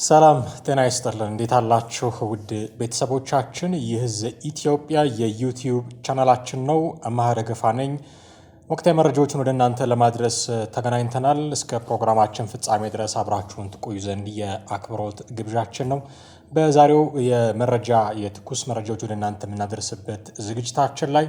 ሰላም ጤና ይስጥልን እንዴት አላችሁ ውድ ቤተሰቦቻችን ይህ ኢትዮጵያ የዩቲዩብ ቻናላችን ነው። አማሃ ደገፋ ነኝ። ወቅታዊ መረጃዎችን ወደ እናንተ ለማድረስ ተገናኝተናል። እስከ ፕሮግራማችን ፍጻሜ ድረስ አብራችሁን ትቆዩ ዘንድ የአክብሮት ግብዣችን ነው። በዛሬው የትኩስ መረጃዎች ወደ እናንተ የምናደርስበት ዝግጅታችን ላይ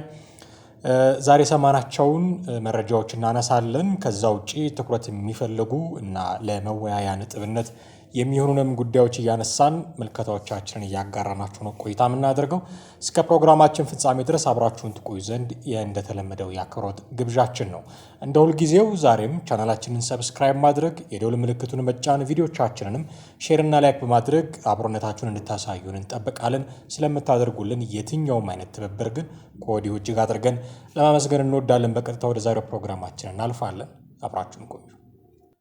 ዛሬ ሰማናቸውን መረጃዎች እናነሳለን። ከዛ ውጪ ትኩረት የሚፈልጉ እና ለመወያያ ነጥብነት የሚሆኑንም ጉዳዮች እያነሳን መልከታዎቻችንን እያጋራናችሁ ነው ቆይታ የምናደርገው። እስከ ፕሮግራማችን ፍጻሜ ድረስ አብራችሁን ትቆዩ ዘንድ እንደተለመደው የአክብሮት ግብዣችን ነው። እንደ ሁልጊዜው ዛሬም ቻናላችንን ሰብስክራይብ ማድረግ፣ የደወል ምልክቱን መጫን፣ ቪዲዮቻችንንም ሼርና ላይክ በማድረግ አብሮነታችሁን እንድታሳዩን እንጠብቃለን። ስለምታደርጉልን የትኛውም አይነት ትብብር ግን ከወዲሁ እጅግ አድርገን ለማመስገን እንወዳለን። በቀጥታ ወደ ዛሬው ፕሮግራማችን እናልፋለን። አብራችሁን ቆዩ።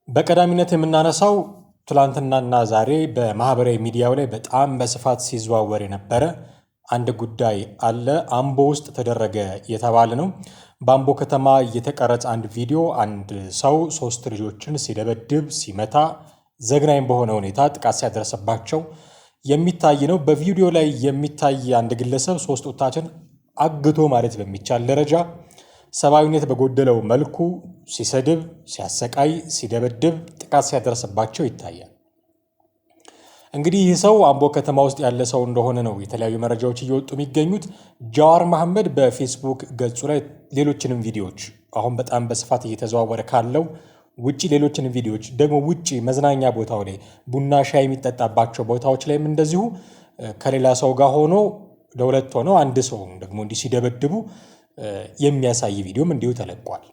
በቀዳሚነት የምናነሳው ትላንትናና ዛሬ በማህበራዊ ሚዲያው ላይ በጣም በስፋት ሲዘዋወር የነበረ አንድ ጉዳይ አለ። አምቦ ውስጥ ተደረገ የተባለ ነው። በአምቦ ከተማ የተቀረጸ አንድ ቪዲዮ አንድ ሰው 3 ልጆችን ሲደበድብ ሲመታ ዘግናኝ በሆነ ሁኔታ ጥቃት ሲያደረሰባቸው የሚታይ ነው። በቪዲዮ ላይ የሚታይ አንድ ግለሰብ 3 ወጣቶችን አግቶ ማለት በሚቻል ደረጃ ሰብአዊነት በጎደለው መልኩ ሲሰድብ፣ ሲያሰቃይ፣ ሲደበድብ ጥቃት ሲያደርስባቸው ይታያል። እንግዲህ ይህ ሰው አምቦ ከተማ ውስጥ ያለ ሰው እንደሆነ ነው የተለያዩ መረጃዎች እየወጡ የሚገኙት። ጃዋር መሐመድ በፌስቡክ ገጹ ላይ ሌሎችንም ቪዲዮዎች አሁን በጣም በስፋት እየተዘዋወረ ካለው ውጪ ሌሎችንም ቪዲዮዎች ደግሞ ውጪ መዝናኛ ቦታው ላይ ቡና ሻይ የሚጠጣባቸው ቦታዎች ላይም እንደዚሁ ከሌላ ሰው ጋር ሆኖ ለሁለት ሆነው አንድ ሰው ደግሞ እንዲህ ሲደበድቡ የሚያሳይ ቪዲዮም እንዲሁ ተለቋል።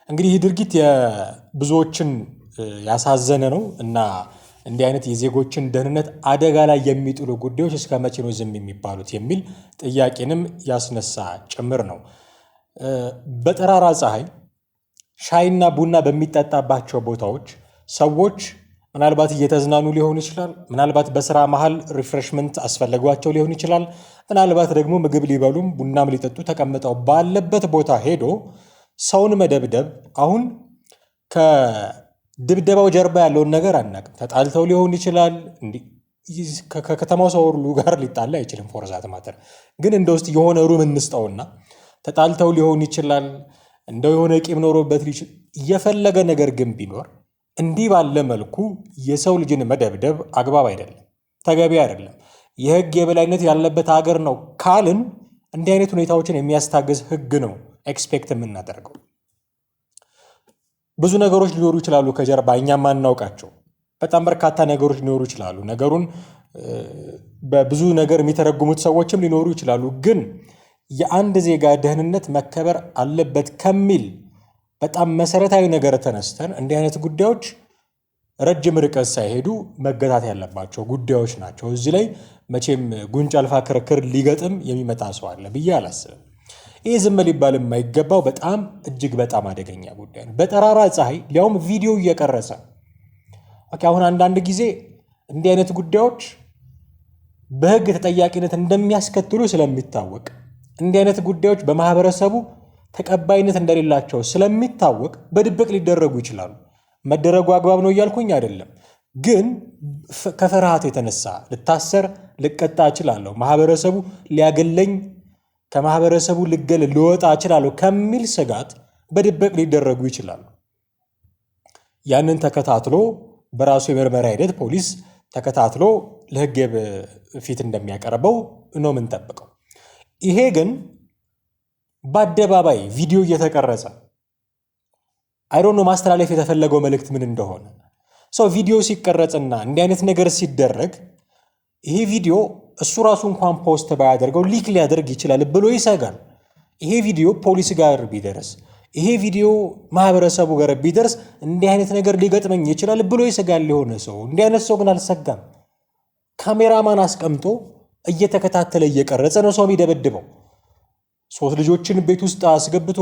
እንግዲህ ይህ ድርጊት የብዙዎችን ያሳዘነ ነው እና እንዲህ አይነት የዜጎችን ደህንነት አደጋ ላይ የሚጥሉ ጉዳዮች እስከ መቼ ነው ዝም የሚባሉት የሚል ጥያቄንም ያስነሳ ጭምር ነው። በጠራራ ፀሐይ ሻይና ቡና በሚጠጣባቸው ቦታዎች ሰዎች ምናልባት እየተዝናኑ ሊሆን ይችላል። ምናልባት በስራ መሃል ሪፍሬሽመንት አስፈለጓቸው ሊሆን ይችላል። ምናልባት ደግሞ ምግብ ሊበሉም ቡናም ሊጠጡ ተቀምጠው ባለበት ቦታ ሄዶ ሰውን መደብደብ አሁን ከድብደባው ጀርባ ያለውን ነገር አናውቅም። ተጣልተው ሊሆን ይችላል። ከከተማው ሰው ሁሉ ጋር ሊጣላ አይችልም። ፎርዛት ማተር ግን እንደ ውስጥ የሆነ ሩም እንስጠውና ተጣልተው ሊሆን ይችላል። እንደው የሆነ ቂም ኖሮበት የፈለገ ነገር ግን ቢኖር እንዲህ ባለ መልኩ የሰው ልጅን መደብደብ አግባብ አይደለም፣ ተገቢ አይደለም። የህግ የበላይነት ያለበት ሀገር ነው ካልን እንዲህ አይነት ሁኔታዎችን የሚያስታግዝ ህግ ነው ኤክስፔክት የምናደርገው። ብዙ ነገሮች ሊኖሩ ይችላሉ ከጀርባ እኛ ማናውቃቸው በጣም በርካታ ነገሮች ሊኖሩ ይችላሉ። ነገሩን በብዙ ነገር የሚተረጉሙት ሰዎችም ሊኖሩ ይችላሉ። ግን የአንድ ዜጋ ደህንነት መከበር አለበት ከሚል በጣም መሰረታዊ ነገር ተነስተን እንዲህ አይነት ጉዳዮች ረጅም ርቀት ሳይሄዱ መገታት ያለባቸው ጉዳዮች ናቸው። እዚህ ላይ መቼም ጉንጭ አልፋ ክርክር ሊገጥም የሚመጣ ሰው አለ ብዬ አላስብም። ይህ ዝም ሊባል የማይገባው በጣም እጅግ በጣም አደገኛ ጉዳይ ነው። በጠራራ ፀሐይ ሊያውም ቪዲዮ እየቀረጸ አሁን አንዳንድ ጊዜ እንዲህ አይነት ጉዳዮች በህግ ተጠያቂነት እንደሚያስከትሉ ስለሚታወቅ እንዲህ አይነት ጉዳዮች በማህበረሰቡ ተቀባይነት እንደሌላቸው ስለሚታወቅ በድብቅ ሊደረጉ ይችላሉ። መደረጉ አግባብ ነው እያልኩኝ አይደለም። ግን ከፍርሃት የተነሳ ልታሰር ልቀጣ እችላለሁ፣ ማህበረሰቡ ሊያገለኝ፣ ከማህበረሰቡ ልወጣ እችላለሁ ከሚል ስጋት በድብቅ ሊደረጉ ይችላሉ። ያንን ተከታትሎ በራሱ የምርመራ ሂደት ፖሊስ ተከታትሎ ለህግ ፊት እንደሚያቀርበው ነው የምንጠብቀው። ይሄ ግን በአደባባይ ቪዲዮ እየተቀረጸ አይዶኖ ማስተላለፍ የተፈለገው መልእክት ምን እንደሆነ ሰው ቪዲዮ ሲቀረጽና እንዲህ አይነት ነገር ሲደረግ ይሄ ቪዲዮ እሱ ራሱ እንኳን ፖስት ባያደርገው ሊክ ሊያደርግ ይችላል ብሎ ይሰጋል። ይሄ ቪዲዮ ፖሊስ ጋር ቢደርስ፣ ይሄ ቪዲዮ ማህበረሰቡ ጋር ቢደርስ እንዲህ አይነት ነገር ሊገጥመኝ ይችላል ብሎ ይሰጋል። ሊሆነ ሰው እንዲህ አይነት ሰው ግን አልሰጋም። ካሜራማን አስቀምጦ እየተከታተለ እየቀረጸ ነው ሰው የሚደበድበው። 3 ልጆችን ቤት ውስጥ አስገብቶ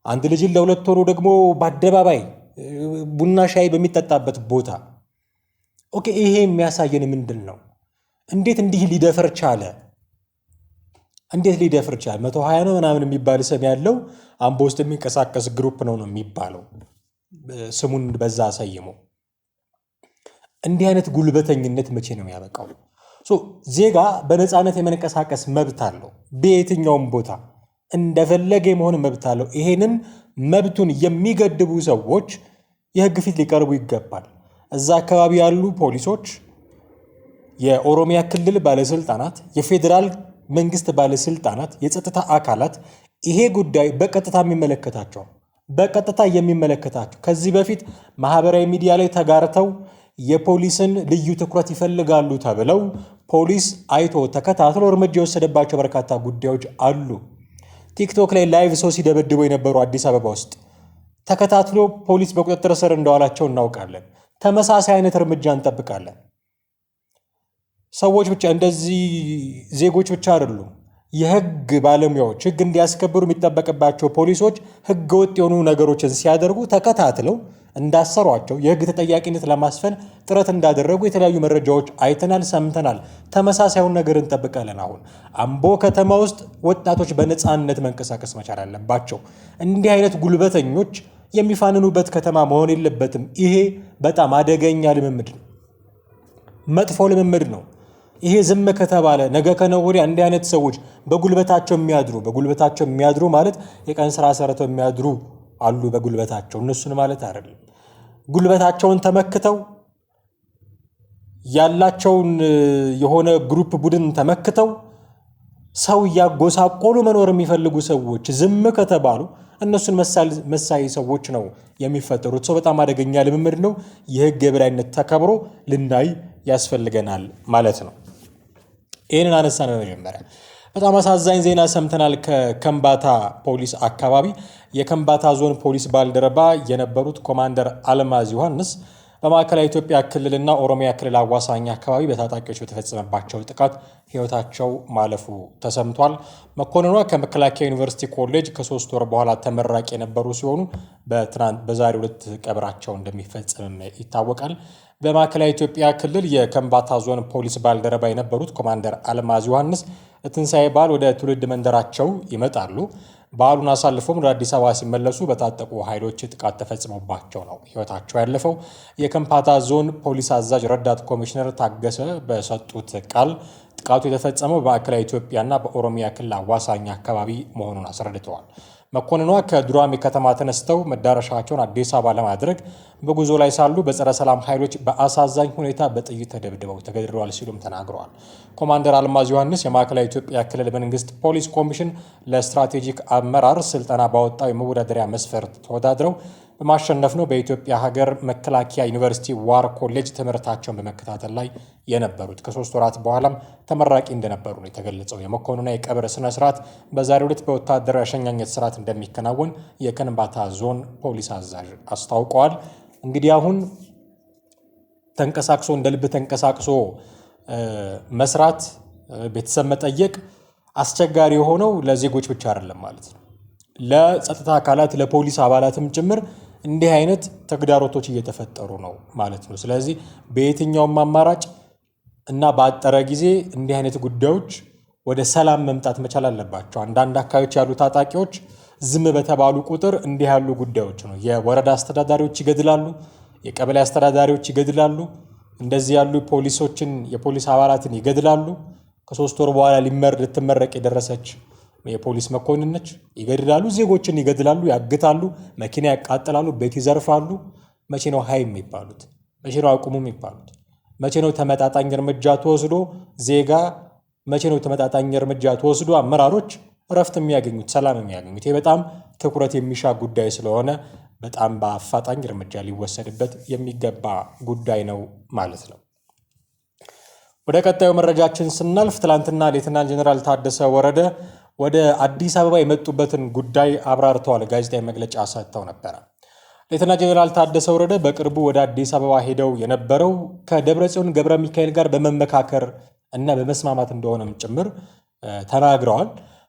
አንድ ልጅን ለሁለት ሆኖ ደግሞ በአደባባይ ቡና ሻይ በሚጠጣበት ቦታ ይሄ የሚያሳየን ምንድን ነው? እንዴት እንዲህ ሊደፍር ቻለ? እንዴት ሊደፍር ቻለ? 120 ነው ምናምን የሚባል ስም ያለው አምቦ ውስጥ የሚንቀሳቀስ ግሩፕ ነው የሚባለው ስሙን በዛ ሰይሞ እንዲህ አይነት ጉልበተኝነት መቼ ነው ያበቃው? ዜጋ በነፃነት የመንቀሳቀስ መብት አለው። በየትኛውም ቦታ እንደፈለገ የመሆን መብት አለው። ይሄንን መብቱን የሚገድቡ ሰዎች የህግ ፊት ሊቀርቡ ይገባል። እዛ አካባቢ ያሉ ፖሊሶች፣ የኦሮሚያ ክልል ባለስልጣናት፣ የፌዴራል መንግስት ባለስልጣናት፣ የጸጥታ አካላት ይሄ ጉዳይ በቀጥታ የሚመለከታቸው ከዚህ በፊት ማህበራዊ ሚዲያ ላይ ተጋርተው የፖሊስን ልዩ ትኩረት ይፈልጋሉ ተብለው ፖሊስ አይቶ ተከታትሎ እርምጃ የወሰደባቸው በርካታ ጉዳዮች አሉ። ቲክቶክ ላይ ላይቭ ሰው ሲደበድበው የነበሩ አዲስ አበባ ውስጥ ተከታትሎ ፖሊስ በቁጥጥር ስር እንደዋላቸው እናውቃለን። ተመሳሳይ አይነት እርምጃ እንጠብቃለን። ሰዎች ብቻ እንደዚህ ዜጎች ብቻ አይደሉም። የህግ ባለሙያዎች ህግ እንዲያስከብሩ የሚጠበቅባቸው ፖሊሶች ህገ ወጥ የሆኑ ነገሮችን ሲያደርጉ ተከታትለው እንዳሰሯቸው የህግ ተጠያቂነት ለማስፈን ጥረት እንዳደረጉ የተለያዩ መረጃዎች አይተናል፣ ሰምተናል። ተመሳሳዩን ነገር እንጠብቃለን። አሁን አምቦ ከተማ ውስጥ ወጣቶች በነፃነት መንቀሳቀስ መቻል አለባቸው። እንዲህ አይነት ጉልበተኞች የሚፋንኑበት ከተማ መሆን የለበትም። ይሄ በጣም አደገኛ ልምምድ ነው፣ መጥፎ ልምምድ ነው። ይሄ ዝም ከተባለ ነገ ከነገ ወዲያ እንዲህ አይነት ሰዎች በጉልበታቸው የሚያድሩ ማለት የቀን ስራ ሰርተው የሚያድሩ አሉ። በጉልበታቸው እነሱን ማለት አይደለም። ጉልበታቸውን ተመክተው ያላቸውን የሆነ ግሩፕ ቡድን ተመክተው ሰው እያጎሳቆሉ መኖር የሚፈልጉ ሰዎች ዝም ከተባሉ እነሱን መሳይ ሰዎች ነው የሚፈጠሩት። ሰው በጣም አደገኛ ልምምድ ነው። የህግ የበላይነት ተከብሮ ልናይ ያስፈልገናል ማለት ነው። ይህንን አነሳን። በመጀመሪያ በጣም አሳዛኝ ዜና ሰምተናል። ከከምባታ ፖሊስ አካባቢ የከምባታ ዞን ፖሊስ ባልደረባ የነበሩት ኮማንደር አልማዝ ዮሐንስ በማዕከላዊ ኢትዮጵያ ክልልና ኦሮሚያ ክልል አዋሳኝ አካባቢ በታጣቂዎች በተፈጸመባቸው ጥቃት ህይወታቸው ማለፉ ተሰምቷል። መኮንኗ ከመከላከያ ዩኒቨርሲቲ ኮሌጅ ከ3 ወር በኋላ ተመራቂ የነበሩ ሲሆኑ በዛሬው ዕለት ቀብራቸው እንደሚፈጸም ይታወቃል። በማዕከላዊ ኢትዮጵያ ክልል የከምባታ ዞን ፖሊስ ባልደረባ የነበሩት ኮማንደር አልማዝ ዮሐንስ ለትንሣኤ በዓል ወደ ትውልድ መንደራቸው ይመጣሉ። በዓሉን አሳልፎም ወደ አዲስ አበባ ሲመለሱ በታጠቁ ኃይሎች ጥቃት ተፈጽሞባቸው ነው ህይወታቸው ያለፈው። የከምባታ ዞን ፖሊስ አዛዥ ረዳት ኮሚሽነር ታገሰ በሰጡት ቃል ጥቃቱ የተፈጸመው በማዕከላዊ ኢትዮጵያና በኦሮሚያ ክልል አዋሳኝ አካባቢ መሆኑን አስረድተዋል። መኮንኗ ከዱራሜ ከተማ ተነስተው መዳረሻቸውን አዲስ አበባ ለማድረግ በጉዞ ላይ ሳሉ በጸረ ሰላም ኃይሎች በአሳዛኝ ሁኔታ በጥይት ተደብድበው ተገድለዋል ሲሉም ተናግረዋል። ኮማንደር አልማዝ ዮሐንስ የማዕከላዊ ኢትዮጵያ ክልል መንግስት ፖሊስ ኮሚሽን ለስትራቴጂክ አመራር ስልጠና ባወጣው የመወዳደሪያ መስፈርት ተወዳድረው በማሸነፍ ነው በኢትዮጵያ ሀገር መከላከያ ዩኒቨርሲቲ ዋር ኮሌጅ ትምህርታቸውን በመከታተል ላይ የነበሩት። ከ3 ወራት በኋላም ተመራቂ እንደነበሩ ነው የተገለጸው። የመኮንኑና የቀብር ስነ ስርዓት በዛሬው ዕለት በወታደራዊ አሸኛኘት ስርዓት እንደሚከናወን የከምባታ ዞን ፖሊስ አዛዥ አስታውቀዋል። እንግዲህ አሁን ተንቀሳቅሶ እንደ ልብ ተንቀሳቅሶ መስራት፣ ቤተሰብ መጠየቅ አስቸጋሪ የሆነው ለዜጎች ብቻ አይደለም ማለት ነው። ለጸጥታ አካላት ለፖሊስ አባላትም ጭምር እንዲህ አይነት ተግዳሮቶች እየተፈጠሩ ነው ማለት ነው። ስለዚህ በየትኛውም አማራጭ እና በአጠረ ጊዜ እንዲህ አይነት ጉዳዮች ወደ ሰላም መምጣት መቻል አለባቸው። አንዳንድ አካባቢዎች ያሉ ታጣቂዎች ዝም በተባሉ ቁጥር እንዲህ ያሉ ጉዳዮች ነው የወረዳ አስተዳዳሪዎች ይገድላሉ፣ የቀበሌ አስተዳዳሪዎች ይገድላሉ፣ እንደዚህ ያሉ የፖሊስ አባላትን ይገድላሉ። ከ3 ወር በኋላ ልትመረቅ የደረሰች የፖሊስ መኮንን ነች። ይገድላሉ፣ ዜጎችን ይገድላሉ፣ ያግታሉ፣ መኪና ያቃጥላሉ፣ ቤት ይዘርፋሉ። መቼ ነው ሀይ የሚባሉት? መቼ ነው አቁሙ የሚባሉት? መቼ ነው ተመጣጣኝ እርምጃ ተወስዶ ዜጋ መቼ ነው ተመጣጣኝ እርምጃ ተወስዶ አመራሮች እረፍት የሚያገኙት፣ ሰላም የሚያገኙት? ይህ በጣም ትኩረት የሚሻ ጉዳይ ስለሆነ በጣም በአፋጣኝ እርምጃ ሊወሰድበት የሚገባ ጉዳይ ነው ማለት ነው። ወደ ቀጣዩ መረጃችን ስናልፍ ትላንትና ሌተናል ጄኔራል ታደሰ ወረደ ወደ አዲስ አበባ የመጡበትን ጉዳይ አብራርተዋል። ጋዜጣዊ መግለጫ ሰጥተው ነበረ። ሌተናል ጄኔራል ታደሰ ወረደ በቅርቡ ወደ አዲስ አበባ ሄደው የነበረው ከደብረጽዮን ገብረ ሚካኤል ጋር በመመካከር እና በመስማማት እንደሆነም ጭምር ተናግረዋል።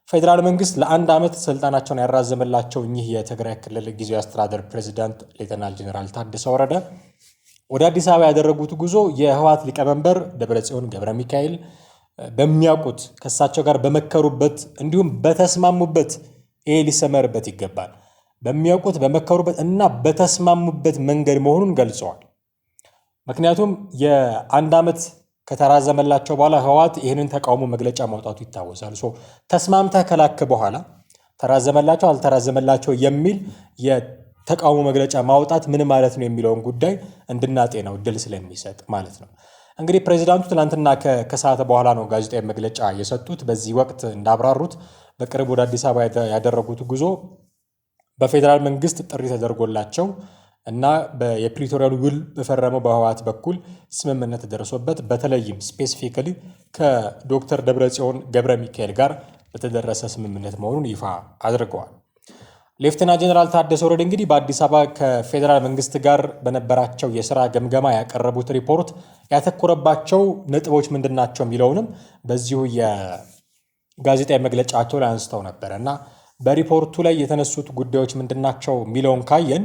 ፌዴራል መንግስት ለ1 ዓመት ስልጣናቸውን ያራዘመላቸው እኚህ የትግራይ ክልል ጊዜያዊ አስተዳደር ፕሬዚዳንት ሌተናል ጄኔራል ታደሰ ወረደ ወደ አዲስ አበባ ያደረጉት ጉዞ የህወሓት ሊቀመንበር ደብረጽዮን ገብረ ሚካኤል በሚያውቁት ከእሳቸው ጋር በመከሩበት እንዲሁም በተስማሙበት፣ ይሄ ሊሰመርበት ይገባል፣ በሚያውቁት በመከሩበት እና በተስማሙበት መንገድ መሆኑን ገልጸዋል። ምክንያቱም የአንድ ዓመት ከተራዘመላቸው በኋላ ህወሓት ይህንን ተቃውሞ መግለጫ ማውጣቱ ይታወሳል። ተስማምተህ ከላክ በኋላ ተራዘመላቸው አልተራዘመላቸው የሚል የተቃውሞ መግለጫ ማውጣት ምን ማለት ነው የሚለውን ጉዳይ እንድናጤነው እድል ስለሚሰጥ ማለት ነው። እንግዲህ ፕሬዚዳንቱ ትናንትና ከሰዓት በኋላ ነው ጋዜጣዊ መግለጫ የሰጡት። በዚህ ወቅት እንዳብራሩት በቅርብ ወደ አዲስ አበባ ያደረጉት ጉዞ በፌዴራል መንግስት ጥሪ ተደርጎላቸው እና የፕሪቶሪያል ውል በፈረመው በህወሓት በኩል ስምምነት ተደርሶበት በተለይም ስፔሲፊካሊ ከዶክተር ደብረጽዮን ገብረ ሚካኤል ጋር በተደረሰ ስምምነት መሆኑን ይፋ አድርገዋል። ሌፍተና ጀነራል ታደሰ ወረደ እንግዲህ በአዲስ አበባ ከፌዴራል መንግስት ጋር በነበራቸው የስራ ገምገማ ያቀረቡት ሪፖርት ያተኮረባቸው ነጥቦች ምንድናቸው የሚለውንም በዚሁ የጋዜጣዊ መግለጫቸው ላይ አንስተው ነበር እና በሪፖርቱ ላይ የተነሱት ጉዳዮች ምንድናቸው የሚለውን ካየን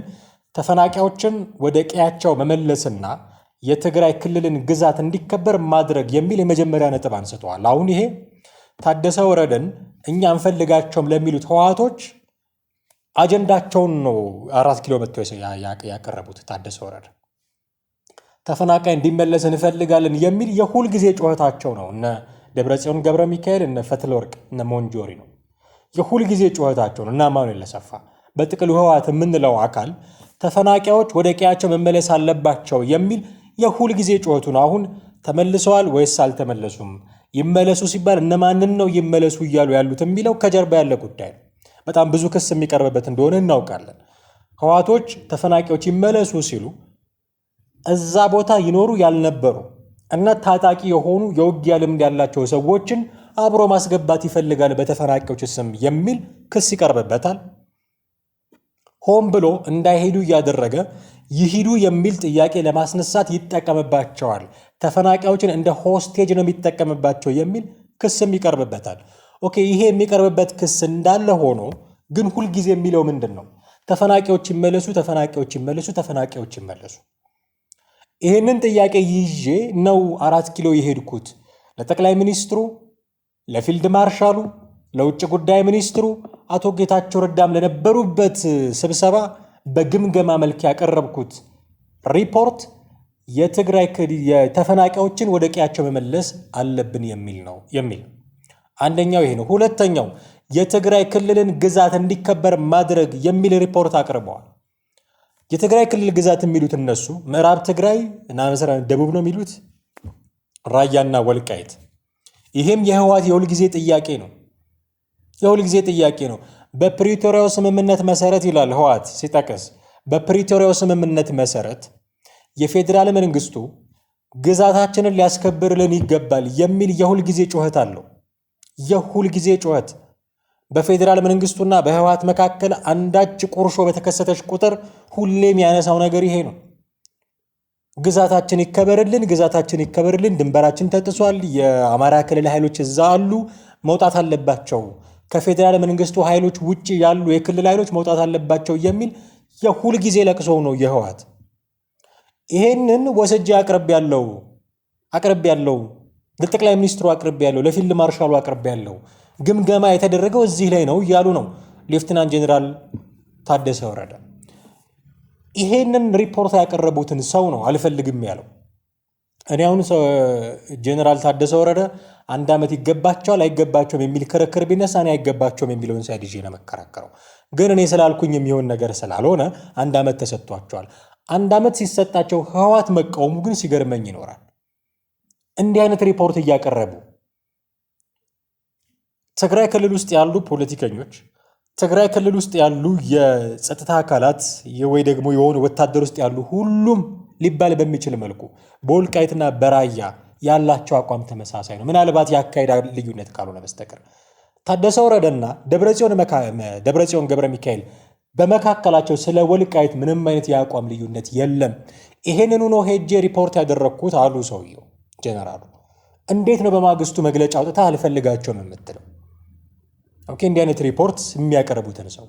ተፈናቃዮችን ወደ ቀያቸው መመለስና የትግራይ ክልልን ግዛት እንዲከበር ማድረግ የሚል የመጀመሪያ ነጥብ አንስተዋል። አሁን ይሄ ታደሰ ወረደን እኛ እንፈልጋቸውም ለሚሉት ህወሓቶች አጀንዳቸውን ነው 4 ኪሎ መጥተው ያቀረቡት። ታደሰ ወረደ ተፈናቃይ እንዲመለስ እንፈልጋለን የሚል የሁል ጊዜ ጩኸታቸው ነው። እነ ደብረጽዮን ገብረ ሚካኤል፣ እነ ፈትለወርቅ፣ እነ ሞንጆሪ ነው የሁል ጊዜ ጩኸታቸው ነው። እና ማኑኤል አሰፋ በጥቅሉ ህወሓት የምንለው አካል ተፈናቃዮች ወደ ቀያቸው መመለስ አለባቸው የሚል የሁል ጊዜ ጩኸቱ ነው። አሁን ተመልሰዋል ወይስ አልተመለሱም? ይመለሱ ሲባል እነማንን ነው ይመለሱ እያሉ ያሉት የሚለው ከጀርባ ያለ ጉዳይ ነው። በጣም ብዙ ክስ የሚቀርብበት እንደሆነ እናውቃለን። ህወሓቶች ተፈናቃዮች ይመለሱ ሲሉ እዛ ቦታ ይኖሩ ያልነበሩ እና ታጣቂ የሆኑ የውጊያ ልምድ ያላቸው ሰዎችን አብሮ ማስገባት ይፈልጋል በተፈናቃዮች ስም የሚል ክስ ይቀርብበታል። ሆን ብሎ እንዳይሄዱ እያደረገ ይሂዱ የሚል ጥያቄ ለማስነሳት ይጠቀምባቸዋል። ተፈናቃዮችን እንደ ሆስቴጅ ነው የሚጠቀምባቸው የሚል ክስም ይቀርብበታል። ኦኬ፣ ይሄ የሚቀርብበት ክስ እንዳለ ሆኖ ግን ሁልጊዜ የሚለው ምንድን ነው? ተፈናቃዮች ይመለሱ፣ ተፈናቃዮች ይመለሱ፣ ተፈናቃዮች ይመለሱ። ይህንን ጥያቄ ይዤ ነው 4 ኪሎ የሄድኩት ለጠቅላይ ሚኒስትሩ፣ ለፊልድ ማርሻሉ፣ ለውጭ ጉዳይ ሚኒስትሩ አቶ ጌታቸው ረዳም ለነበሩበት ስብሰባ በግምገማ መልክ ያቀረብኩት ሪፖርት የትግራይ የተፈናቃዮችን ወደ ቀያቸው መመለስ አለብን የሚል ነው። አንደኛው ይሄ ነው። ሁለተኛው የትግራይ ክልልን ግዛት እንዲከበር ማድረግ የሚል ሪፖርት አቅርበዋል። የትግራይ ክልል ግዛት የሚሉት እነሱ ምዕራብ ትግራይ እና ደቡብ ነው የሚሉት ራያና ወልቃይት። ይሄም የህወሓት የሁል ጊዜ ጥያቄ ነው። የሁል ጊዜ ጥያቄ ነው። በፕሪቶሪያው ስምምነት መሰረት ይላል ህወሓት ሲጠቅስ፣ በፕሪቶሪያው ስምምነት መሰረት የፌዴራል መንግስቱ ግዛታችንን ሊያስከብርልን ይገባል የሚል የሁል ጊዜ ጩኸት አለው። የሁል ጊዜ ጩኸት በፌዴራል መንግስቱና በህወሓት መካከል አንዳች ቁርሾ በተከሰተች ቁጥር ሁሌም ያነሳው ነገር ይሄ ነው። ግዛታችን ይከበርልን፣ ግዛታችን ይከበርልን፣ ድንበራችን ተጥሷል፣ የአማራ ክልል ኃይሎች እዛ አሉ፣ መውጣት አለባቸው፣ ከፌዴራል መንግስቱ ኃይሎች ውጭ ያሉ የክልል ኃይሎች መውጣት አለባቸው የሚል የሁል ጊዜ ለቅሶ ነው የህወሓት። ይሄንን ወስጄ አቅርብ ያለው ለጠቅላይ ሚኒስትሩ አቅርብ ያለው ለፊልድ ማርሻሉ አቅርብ ያለው ግምገማ የተደረገው እዚህ ላይ ነው እያሉ ነው ሌፍትናንት ጀነራል ታደሰ ወረደ። ይሄንን ሪፖርት ያቀረቡትን ሰው ነው አልፈልግም ያለው። እኔ አሁን ጀነራል ታደሰ ወረደ 1 ዓመት ይገባቸዋል አይገባቸውም የሚል ክርክር ቢነሳ እኔ አይገባቸውም የሚለውን ሳይድ ይዤ ነው መከራከረው። ግን እኔ ስላልኩኝ የሚሆን ነገር ስላልሆነ 1 ዓመት ተሰጥቷቸዋል። 1 ዓመት ሲሰጣቸው ህወሓት መቃወሙ ግን ሲገርመኝ ይኖራል። እንዲህ አይነት ሪፖርት እያቀረቡ ትግራይ ክልል ውስጥ ያሉ ፖለቲከኞች፣ ትግራይ ክልል ውስጥ ያሉ የጸጥታ አካላት ወይ ደግሞ የሆኑ ወታደር ውስጥ ያሉ ሁሉም ሊባል በሚችል መልኩ በወልቃይትና በራያ ያላቸው አቋም ተመሳሳይ ነው። ምናልባት የአካሄድ ልዩነት ካልሆነ በስተቀር ታደሰ ወረደና ደብረጽዮን ገብረ ሚካኤል በመካከላቸው ስለ ወልቃይት ምንም አይነት የአቋም ልዩነት የለም። ይሄንኑ ነው ሄጄ ሪፖርት ያደረግኩት አሉ ሰውየው ጀነራሉ። እንዴት ነው በማግስቱ መግለጫ አውጥታ አልፈልጋቸውም የምትለው? ኦኬ፣ እንዲህ አይነት ሪፖርት የሚያቀርቡትን ሰው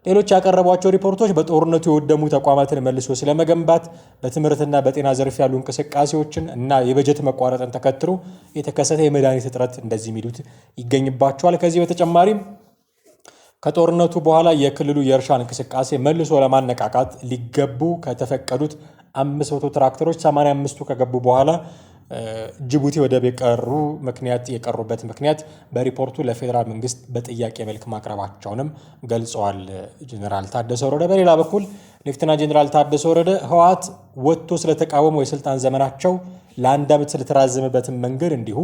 ሌሎች ያቀረቧቸው ሪፖርቶች በጦርነቱ የወደሙ ተቋማትን መልሶ ስለመገንባት፣ በትምህርትና በጤና ዘርፍ ያሉ እንቅስቃሴዎችን እና የበጀት መቋረጥን ተከትሎ የተከሰተ የመድኃኒት እጥረት እንደዚህ የሚሉት ይገኝባቸዋል። ከዚህ በተጨማሪም ከጦርነቱ በኋላ የክልሉ የእርሻ እንቅስቃሴ መልሶ ለማነቃቃት ሊገቡ ከተፈቀዱት 500 ትራክተሮች 85ቱ ከገቡ በኋላ ጅቡቲ ወደብ የቀሩበት ምክንያት በሪፖርቱ ለፌዴራል መንግስት በጥያቄ መልክ ማቅረባቸውንም ገልጸዋል ጀነራል ታደሰ ወረደ። በሌላ በኩል ሌፍተናንት ጀነራል ታደሰ ወረደ ህወሓት ወጥቶ ስለተቃወመው የስልጣን ዘመናቸው ለአንድ ዓመት ስለተራዘመበትን መንገድ እንዲሁ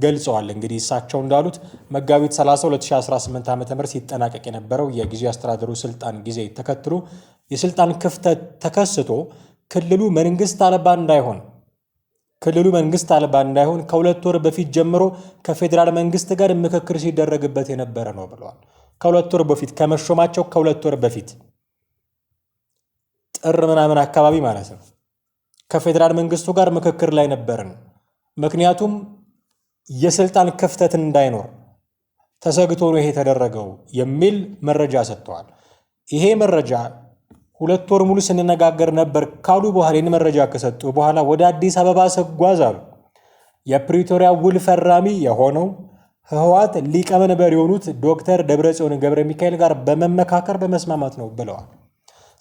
ገልጸዋል። እንግዲህ እሳቸው እንዳሉት መጋቢት 30 2018 ዓ.ም ሲጠናቀቅ የነበረው የጊዜያዊ አስተዳደሩ ስልጣን ጊዜ ተከትሎ የስልጣን ክፍተት ተከስቶ ክልሉ መንግስት አልባ እንዳይሆን ከ2 ወር በፊት ጀምሮ ከፌዴራል መንግስት ጋር ምክክር ሲደረግበት የነበረ ነው ብለዋል። ከ2 ወር በፊት ከመሾማቸው ከ2 ወር በፊት ጥር ምናምን አካባቢ ማለት ነው ከፌዴራል መንግስቱ ጋር ምክክር ላይ ነበርን። ምክንያቱም የስልጣን ክፍተት እንዳይኖር ተሰግቶ ነው ይሄ የተደረገው የሚል መረጃ ሰጥተዋል። ይሄ መረጃ 2 ወር ሙሉ ስንነጋገር ነበር ካሉ በኋላ ይህን መረጃ ከሰጡ በኋላ ወደ አዲስ አበባ ሰጓዝ አሉ። የፕሪቶሪያ ውል ፈራሚ የሆነው ህወሓት ሊቀመንበር የሆኑት ዶክተር ደብረጽዮን ገብረ ሚካኤል ጋር በመመካከር በመስማማት ነው ብለዋል።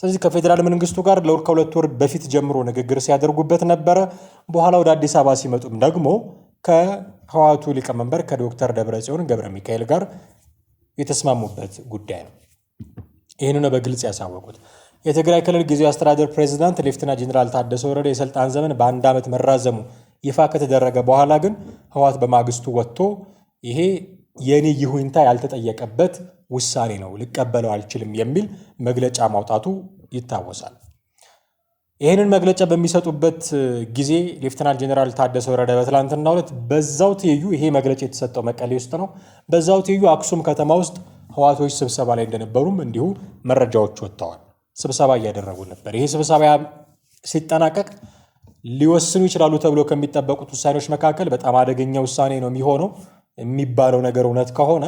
ስለዚህ ከፌዴራል መንግስቱ ጋር ከ2 ወር በፊት ጀምሮ ንግግር ሲያደርጉበት ነበረ። በኋላ ወደ አዲስ አበባ ሲመጡም ደግሞ ከህወሓቱ ሊቀመንበር ከዶክተር ደብረጽዮን ገብረ ሚካኤል ጋር የተስማሙበት ጉዳይ ነው። ይህንን በግልጽ ያሳወቁት የትግራይ ክልል ጊዜያዊ አስተዳደር ፕሬዝዳንት ሌፍተናንት ጀነራል ታደሰ ወረደ የስልጣን ዘመን በ1 ዓመት መራዘሙ ይፋ ከተደረገ በኋላ ግን ህወሓት በማግስቱ ወጥቶ ይሄ የኔ ይሁንታ ያልተጠየቀበት ውሳኔ ነው ልቀበለው አልችልም የሚል መግለጫ ማውጣቱ ይታወሳል። ይህንን መግለጫ በሚሰጡበት ጊዜ ሌፍተናንት ጀነራል ታደሰ ወረደ በትላንትናው ዕለት በዛው ትይዩ ይሄ መግለጫ የተሰጠው መቀሌ ውስጥ ነው። በዛው ትይዩ አክሱም ከተማ ውስጥ ህወሓቶች ስብሰባ ላይ እንደነበሩም እንዲሁ መረጃዎች ወጥተዋል። ስብሰባ እያደረጉ ነበር። ይሄ ስብሰባ ሲጠናቀቅ ሊወስኑ ይችላሉ ተብሎ ከሚጠበቁት ውሳኔዎች መካከል በጣም አደገኛ ውሳኔ ነው የሚሆነው የሚባለው ነገር እውነት ከሆነ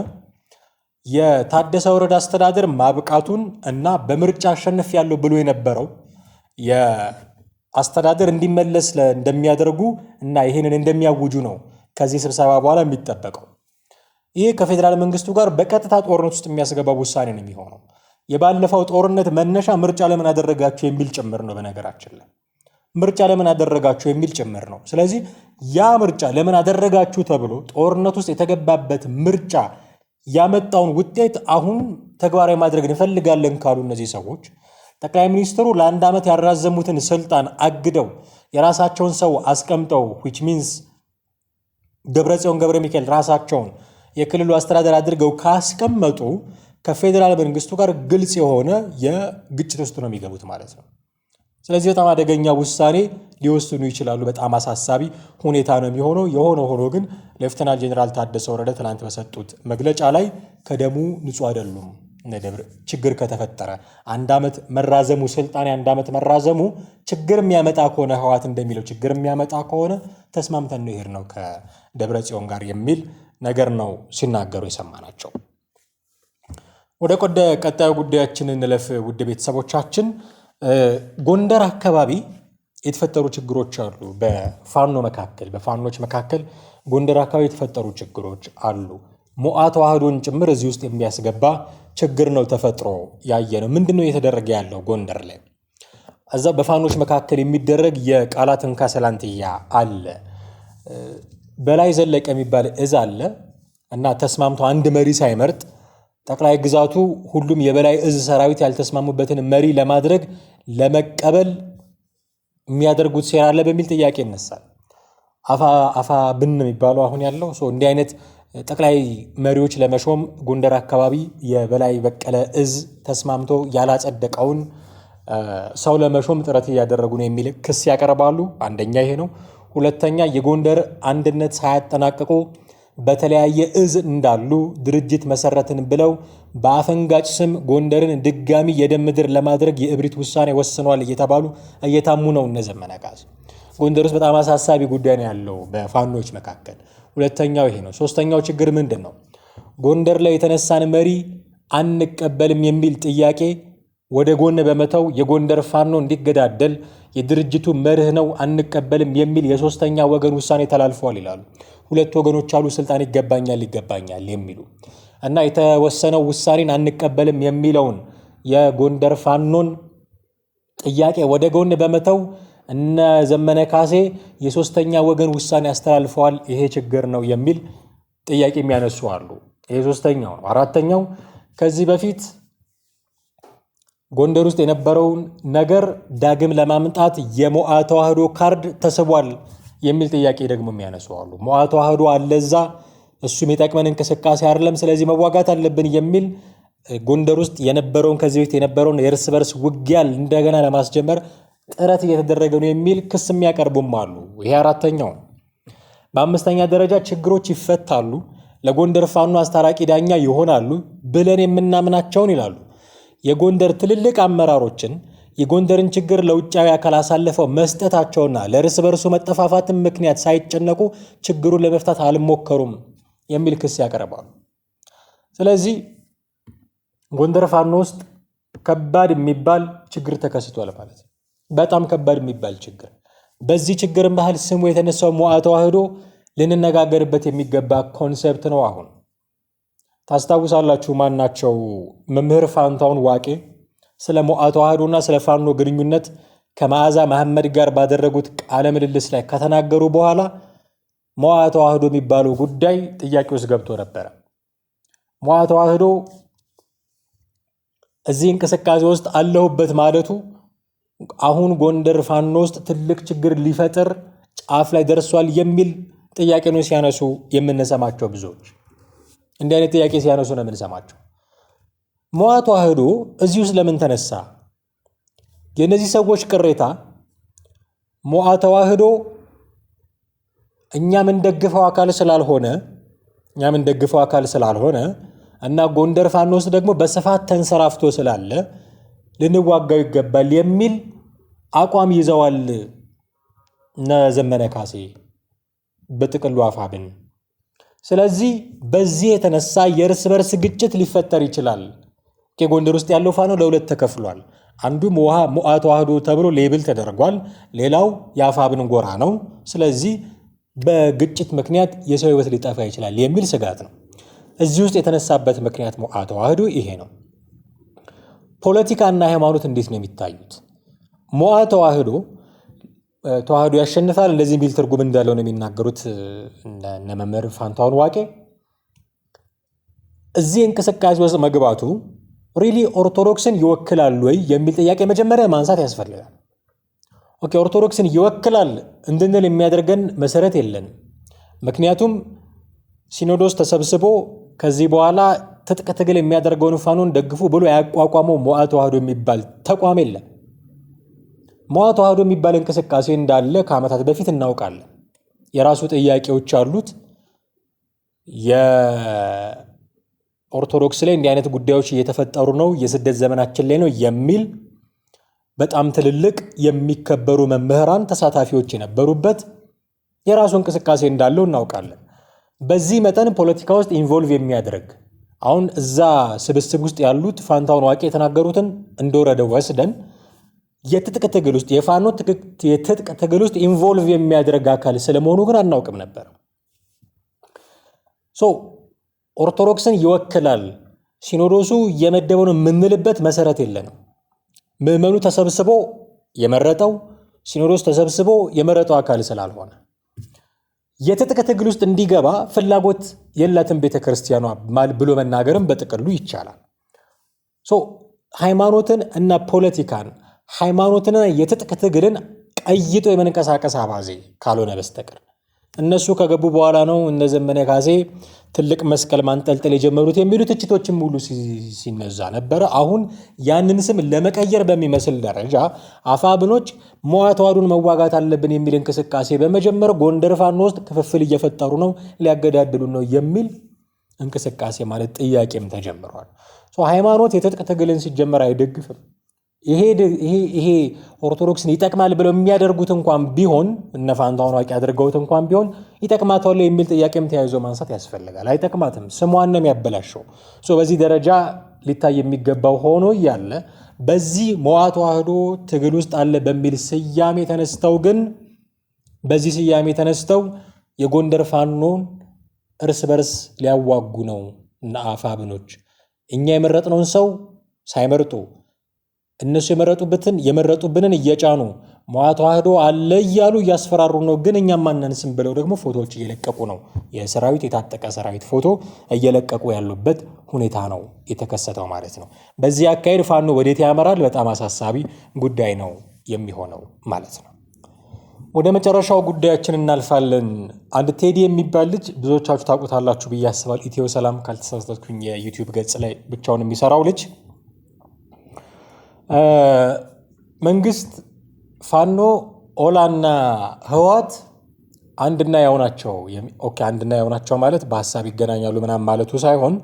የታደሰ ወረደ አስተዳደር ማብቃቱን እና በምርጫ አሸንፊያለሁ ብሎ የነበረው የአስተዳደር እንዲመለስ እንደሚያደርጉ እና ይህንን እንደሚያውጁ ነው ከዚህ ስብሰባ በኋላ የሚጠበቀው። ይሄ ከፌዴራል መንግስቱ ጋር በቀጥታ ጦርነት ውስጥ የሚያስገባው ውሳኔ ነው የሚሆነው። የባለፈው ጦርነት መነሻ ምርጫ ለምን አደረጋችሁ የሚል ጭምር ነው። በነገራችን ላይ ምርጫ ለምን አደረጋችሁ የሚል ጭምር ነው። ስለዚህ ያ ምርጫ ለምን አደረጋችሁ ተብሎ ጦርነት ውስጥ የተገባበት ምርጫ ያመጣውን ውጤት አሁን ተግባራዊ ማድረግ እንፈልጋለን ካሉ እነዚህ ሰዎች ጠቅላይ ሚኒስትሩ ለ1 ዓመት ያራዘሙትን ስልጣን አግደው የራሳቸውን ሰው አስቀምጠው which means ደብረጽዮን ገብረ ሚካኤል ራሳቸውን የክልሉ አስተዳደር አድርገው ካስቀመጡ ከፌዴራል መንግስቱ ጋር ግልጽ የሆነ የግጭት ውስጥ ነው የሚገቡት ማለት ነው። ስለዚህ በጣም አደገኛ ውሳኔ ሊወስኑ ይችላሉ። በጣም አሳሳቢ ሁኔታ ነው የሚሆነው። የሆነ ሆኖ ግን ሌፍተናንት ጀነራል ታደሰ ወረደ ትናንት በሰጡት መግለጫ ላይ ከደሙ ንጹህ አይደሉም። ችግር ከተፈጠረ 1 ዓመት መራዘሙ ስልጣን 1 ዓመት መራዘሙ ችግር የሚያመጣ ከሆነ ህወሓት እንደሚለው ችግር የሚያመጣ ከሆነ ተስማምተን ነው ይሄድ ነው ከደብረጽዮን ጋር የሚል ነገር ነው ሲናገሩ የሰማናቸው። ወደ ቀጣዩ ጉዳያችን እንለፍ። ውድ ቤተሰቦቻችን ጎንደር አካባቢ የተፈጠሩ ችግሮች አሉ። በፋኖች መካከል ጎንደር አካባቢ የተፈጠሩ ችግሮች አሉ። ሞዓ ተዋህዶን ጭምር እዚህ ውስጥ የሚያስገባ ችግር ነው ተፈጥሮ ያየ ነው። ምንድነው እየተደረገ ያለው ጎንደር ላይ? እዛ በፋኖች መካከል የሚደረግ የቃላት እንካ ሰላንትያ አለ። በላይ ዘለቀ የሚባል እዝ አለ እና ተስማምቶ አንድ መሪ ሳይመርጥ ጠቅላይ ግዛቱ ሁሉም የበላይ እዝ ሰራዊት ያልተስማሙበትን መሪ ለማድረግ ለመቀበል የሚያደርጉት ሴራ አለ በሚል ጥያቄ ይነሳል። አፋ ብን የሚባለው አሁን ያለው እንዲህ አይነት ጠቅላይ መሪዎች ለመሾም ጎንደር አካባቢ የበላይ በቀለ እዝ ተስማምቶ ያላጸደቀውን ሰው ለመሾም ጥረት እያደረጉ ነው የሚል ክስ ያቀርባሉ። አንደኛ ይሄ ነው። ሁለተኛ የጎንደር አንድነት ሳያጠናቅቁ በተለያየ እዝ እንዳሉ ድርጅት መሰረትን ብለው በአፈንጋጭ ስም ጎንደርን ድጋሚ የደም ምድር ለማድረግ የእብሪት ውሳኔ ወስነዋል እየተባሉ እየታሙ ነው እነ ዘመነ ካሴ። ጎንደር ውስጥ በጣም አሳሳቢ ጉዳይ ነው ያለው በፋኖች መካከል። ሁለተኛው ይሄ ነው። ሶስተኛው ችግር ምንድን ነው? ጎንደር ላይ የተነሳን መሪ አንቀበልም የሚል ጥያቄ ወደ ጎን በመተው የጎንደር ፋኖ እንዲገዳደል የድርጅቱ መርህ ነው አንቀበልም የሚል የሶስተኛ ወገን ውሳኔ ተላልፏል ይላሉ። ሁለት ወገኖች አሉ ስልጣን ይገባኛል የሚሉ እና የተወሰነው ውሳኔን አንቀበልም የሚለውን የጎንደር ፋኖን ጥያቄ ወደ ጎን በመተው እነ ዘመነ ካሴ የሶስተኛ ወገን ውሳኔ አስተላልፈዋል፣ ይሄ ችግር ነው የሚል ጥያቄ የሚያነሱ አሉ። ይሄ ሶስተኛው ነው። አራተኛው ከዚህ በፊት ጎንደር ውስጥ የነበረውን ነገር ዳግም ለማምጣት የሞዓ ተዋህዶ ካርድ ተስቧል የሚል ጥያቄ ደግሞ የሚያነሱ አሉ። ሞዓ ተዋህዶ አለዛ እሱም የጠቅመን እንቅስቃሴ አይደለም፣ ስለዚህ መዋጋት አለብን የሚል ጎንደር ውስጥ የነበረውን ከዚህ በፊት የነበረውን የእርስ በርስ ውጊያ እንደገና ለማስጀመር ጥረት እየተደረገ ነው የሚል ክስ የሚያቀርቡም አሉ። ይሄ አራተኛው። በአምስተኛ ደረጃ ችግሮች ይፈታሉ፣ ለጎንደር ፋኖ አስታራቂ ዳኛ ይሆናሉ ብለን የምናምናቸውን ይላሉ የጎንደር ትልልቅ አመራሮችን የጎንደርን ችግር ለውጫዊ አካል አሳልፈው መስጠታቸውና ለእርስ በርሱ መጠፋፋትን ምክንያት ሳይጨነቁ ችግሩን ለመፍታት አልሞከሩም የሚል ክስ ያቀርባሉ። ስለዚህ ጎንደር ፋኖ ውስጥ ከባድ የሚባል ችግር ተከስቷል ማለት ነው። በጣም ከባድ የሚባል ችግር። በዚህ ችግር መሃል ስሙ የተነሳው ሞዓ ተዋህዶ ልንነጋገርበት የሚገባ ኮንሴፕት ነው። አሁን ታስታውሳላችሁ ማናቸው መምህር ፋንታውን ዋቄ ስለ ሞዓ ተዋህዶና ስለ ፋኖ ግንኙነት ከመዓዛ መሐመድ ጋር ባደረጉት ቃለ ምልልስ ላይ ከተናገሩ በኋላ ሞዓ ተዋህዶ የሚባለው ጉዳይ ጥያቄ ውስጥ ገብቶ ነበረ። ሞዓ ተዋህዶ እዚህ እንቅስቃሴ ውስጥ አለሁበት ማለቱ አሁን ጎንደር ፋኖ ውስጥ ትልቅ ችግር ሊፈጥር ጫፍ ላይ ደርሷል የሚል ጥያቄ ነው ሲያነሱ የምንሰማቸው ብዙዎች። እንዲህ አይነት ጥያቄ ሲያነሱ ነው የምንሰማቸው። ሞዓ ተዋህዶ እዚህ ውስጥ ለምን ተነሳ? የእነዚህ ሰዎች ቅሬታ ሞዓ ተዋህዶ እኛ የምንደግፈው አካል ስላልሆነ እና ጎንደር ፋኖ ውስጥ ደግሞ በስፋት ተንሰራፍቶ ስላለ ልንዋጋው ይገባል የሚል አቋም ይዘዋል እነ ዘመነ ካሴ በጥቅሉ አፋብን። ስለዚህ በዚህ የተነሳ የእርስ በርስ ግጭት ሊፈጠር ይችላል። ጎንደር ውስጥ ያለው ፋኖ ለሁለት ተከፍሏል። አንዱ ሞዓ ተዋህዶ ተብሎ ሌብል ተደርጓል፣ ሌላው የአፋብን ጎራ ነው። ስለዚህ በግጭት ምክንያት የሰው ሕይወት ሊጠፋ ይችላል የሚል ስጋት ነው። እዚህ ውስጥ የተነሳበት ምክንያት ሞዓ ተዋህዶ ይሄ ነው። ፖለቲካና ሃይማኖት እንዴት ነው የሚታዩት? ሞዓ ተዋህዶ ያሸንፋል እንደዚህ የሚል ትርጉም እንዳለው ነው የሚናገሩት እነ መምህር ፋንታውን ዋቄ። እዚህ እንቅስቃሴ ውስጥ መግባቱ ሪሊ ኦርቶዶክስን ይወክላል ወይ የሚል ጥያቄ መጀመሪያ ማንሳት ያስፈልጋል። ኦርቶዶክስን ይወክላል እንድንል የሚያደርገን መሰረት የለንም። ምክንያቱም ሲኖዶስ ተሰብስቦ ከዚህ በኋላ ትጥቅ ትግል የሚያደርገውን ፋኖን ደግፉ ብሎ ያቋቋመው ሞዓ ተዋህዶ የሚባል ተቋም የለም። ሞዓ ተዋህዶ የሚባል እንቅስቃሴ እንዳለ ከዓመታት በፊት እናውቃለን። የራሱ ጥያቄዎች አሉት። የኦርቶዶክስ ላይ እንዲህ አይነት ጉዳዮች እየተፈጠሩ ነው፣ የስደት ዘመናችን ላይ ነው የሚል በጣም ትልልቅ የሚከበሩ መምህራን ተሳታፊዎች የነበሩበት የራሱ እንቅስቃሴ እንዳለው እናውቃለን። በዚህ መጠን ፖለቲካ ውስጥ ኢንቮልቭ የሚያደርግ አሁን እዛ ስብስብ ውስጥ ያሉት ፋንታውን ዋቄ የተናገሩትን እንደወረደ ወስደን የትጥቅ ትግል ውስጥ የፋኖ የትጥቅ ትግል ውስጥ ኢንቮልቭ የሚያደርግ አካል ስለመሆኑ ግን አናውቅም ነበር። ኦርቶዶክስን ይወክላል ሲኖዶሱ የመደበው ነው የምንልበት መሰረት የለንም። ምዕመኑ ተሰብስቦ የመረጠው ሲኖዶስ ተሰብስቦ የመረጠው አካል ስላልሆነ የትጥቅ ትግል ውስጥ እንዲገባ ፍላጎት የላትም ቤተክርስቲያኗ ብሎ መናገርም በጥቅሉ ይቻላል። ሃይማኖትን እና ፖለቲካን ሃይማኖትና የትጥቅ ትግልን ቀይጦ የመንቀሳቀስ አባዜ ካልሆነ በስተቀር እነሱ ከገቡ በኋላ ነው እነ ዘመነ ካሴ ትልቅ መስቀል ማንጠልጠል የጀመሩት የሚሉ ትችቶችም ሁሉ ሲነዛ ነበረ። አሁን ያንን ስም ለመቀየር በሚመስል ደረጃ አፋብኖች ሞዓ ተዋህዶን መዋጋት አለብን የሚል እንቅስቃሴ በመጀመር ጎንደር ፋኖ ውስጥ ክፍፍል እየፈጠሩ ነው፣ ሊያገዳድሉ ነው የሚል እንቅስቃሴ ማለት ጥያቄም ተጀምሯል። ሃይማኖት የትጥቅ ትግልን ሲጀመር አይደግፍም። ይሄ ኦርቶዶክስን ይጠቅማል ብለው የሚያደርጉት እንኳን ቢሆን እነ ፋንታውን ዋቄ ያደርገውት እንኳን ቢሆን ይጠቅማታል የሚል ጥያቄም ተያይዞ ማንሳት ያስፈልጋል። አይጠቅማትም፣ ስሟን ነው የሚያበላሸው። በዚህ ደረጃ ሊታይ የሚገባው ሆኖ እያለ በዚህ ሞዓ ተዋህዶ ትግል ውስጥ አለ በሚል ስያሜ ተነስተው የጎንደር ፋኖን እርስ በርስ ሊያዋጉ ነው እና አፋብኖች እኛ የመረጥነውን ሰው ሳይመርጡ እነሱ የመረጡብንን እየጫኑ ተዋህዶ አለ እያሉ እያስፈራሩ ነው። ግን እኛም ማንነንስም ብለው ደግሞ ፎቶዎች እየለቀቁ ነው። የሰራዊት የታጠቀ ሰራዊት ፎቶ እየለቀቁ ያሉበት ሁኔታ ነው የተከሰተው ማለት ነው። በዚህ አካሄድ ፋኖ ወዴት ያመራል? በጣም አሳሳቢ ጉዳይ ነው የሚሆነው ማለት ነው። ወደ መጨረሻው ጉዳያችን እናልፋለን። አንድ ቴዲ የሚባል ልጅ ብዙዎቻችሁ ታውቁታላችሁ ብዬ አስባለሁ። ኢትዮ ሰላም ካልተሳሳትኩኝ የዩቲዩብ ገጽ ላይ ብቻውን የሚሰራው ልጅ መንግስት፣ ፋኖ፣ ኦላና ህወሓት አንድና ያው ናቸው። ኦኬ አንድና ያው ናቸው ማለት በሀሳብ ይገናኛሉ ምናምን ማለቱ ሳይሆን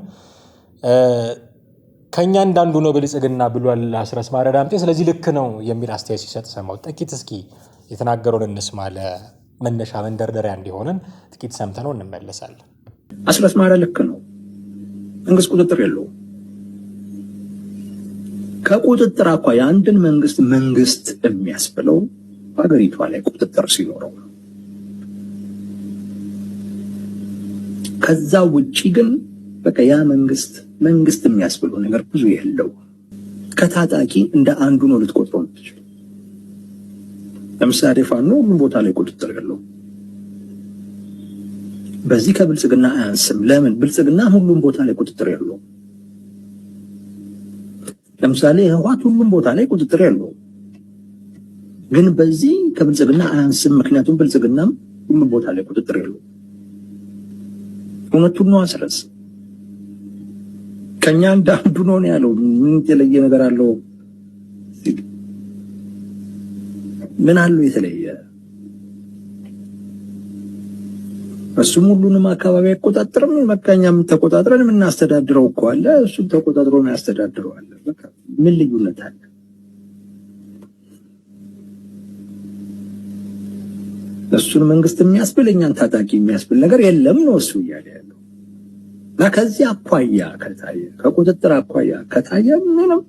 ከኛ እንዳንዱ ነው ብልጽግና ብሏል አስረስ ማረ ዳምጤ። ስለዚህ ልክ ነው የሚል አስተያየት ሲሰጥ ሰማው። ጥቂት እስኪ የተናገረውን እንስማ። ለመነሻ መንደርደሪያ እንዲሆንን ጥቂት ሰምተነው እንመለሳለን። አስረስ ማረ ልክ ነው። መንግስት ቁጥጥር የለውም። ከቁጥጥር አኳያ አንድን መንግስት የሚያስብለው ሀገሪቷ ላይ ቁጥጥር ሲኖረው ነው። ከዛ ውጪ ግን በቃ ያ መንግስት የሚያስብለው ነገር ብዙ የለው። ከታጣቂ እንደ አንዱ ነው ልትቆጥረው የምትችለው። ለምሳሌ ፋኖ ሁሉም ቦታ ላይ ቁጥጥር የለው። በዚህ ከብልጽግና አያንስም። ለምን? ብልጽግና ሁሉም ቦታ ላይ ቁጥጥር የለው። ለምሳሌ ህወሓት ሁሉም ቦታ ላይ ቁጥጥር የለው፣ ግን በዚህ ከብልጽግና አያንስም። ምክንያቱም ብልጽግናም ሁሉም ቦታ ላይ ቁጥጥር የለው። እውነቱን ነው። አስረስ ከኛ እንዳንዱ ነው ያለው። ምን የተለየ ነገር አለው? ምን አለው የተለየ? እሱም ሁሉንም አካባቢ አይቆጣጠርም። መካኛም ተቆጣጥረን የምናስተዳድረው እኮ አለ። እሱም ተቆጣጥሮ የሚያስተዳድረው አለ። በቃ ምን ልዩነት አለ? እሱን መንግስት የሚያስብል እኛን ታጣቂ የሚያስብል ነገር የለም ነው እሱ እያለ ያለው። እና ከዚህ አኳያ ከታየ ከቁጥጥር አኳያ ከታየ ምንም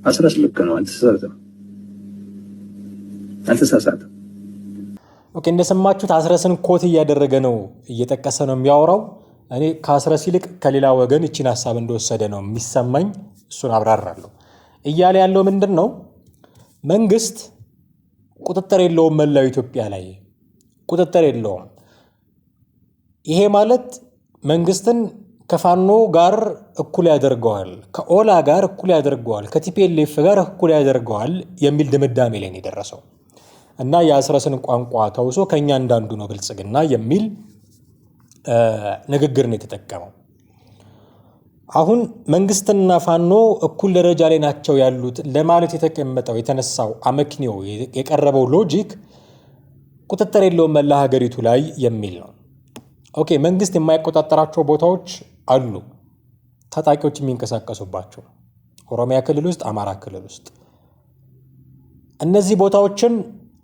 አስረስ ልክ ነው። አልተሳሳተም። ኦኬ እንደሰማችሁት አስረስን ኮት እያደረገ ነው፣ እየጠቀሰ ነው የሚያወራው። እኔ ከአስረስ ይልቅ ከሌላ ወገን እቺን ሀሳብ እንደወሰደ ነው የሚሰማኝ። እሱን አብራራለሁ። እያለ ያለው ምንድን ነው? መንግስት ቁጥጥር የለውም፣ መላው ኢትዮጵያ ላይ ቁጥጥር የለውም። ይሄ ማለት መንግስትን ከፋኖ ጋር እኩል ያደርገዋል፣ ከኦላ ጋር እኩል ያደርገዋል፣ ከቲፒኤልኤፍ ጋር እኩል ያደርገዋል የሚል ድምዳሜ ላይ ነው የደረሰው። እና የአስረስን ቋንቋ ተውሶ ከኛ እንዳንዱ ነው ብልጽግና የሚል ንግግር ነው የተጠቀመው። አሁን መንግስትና ፋኖ እኩል ደረጃ ላይ ናቸው ያሉት ለማለት የተነሳው አመክንዮ የቀረበው ሎጂክ ቁጥጥር የለውም መላ ሀገሪቱ ላይ የሚል ነው። ኦኬ መንግስት የማይቆጣጠራቸው ቦታዎች አሉ፣ ታጣቂዎች የሚንቀሳቀሱባቸው ኦሮሚያ ክልል ውስጥ፣ አማራ ክልል ውስጥ። እነዚህ ቦታዎችን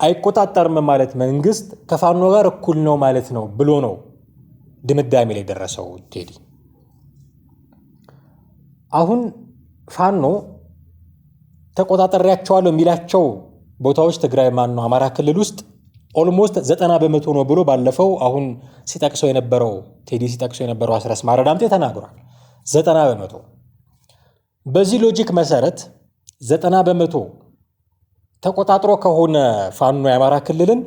አይቆጣጠርም ማለት መንግስት ከፋኖ ጋር እኩል ነው ማለት ነው ብሎ ነው ድምዳሜ ላይ ደረሰው ቴዲ። አሁን ፋኖ ተቆጣጠሪያቸዋለሁ የሚላቸው ቦታዎች ትግራይ አማራ ክልል ውስጥ ኦልሞስት 90% ነው ብሎ ባለፈው አሁን ሲጠቅሰው የነበረው ቴዲ ሲጠቅሰው የነበረው አስረስ ማረ ዳምጤ ተናግሯል። 90%። በዚህ ሎጂክ መሰረት 90% ተቆጣጥሮ ከሆነ ፋኖ የአማራ ክልልን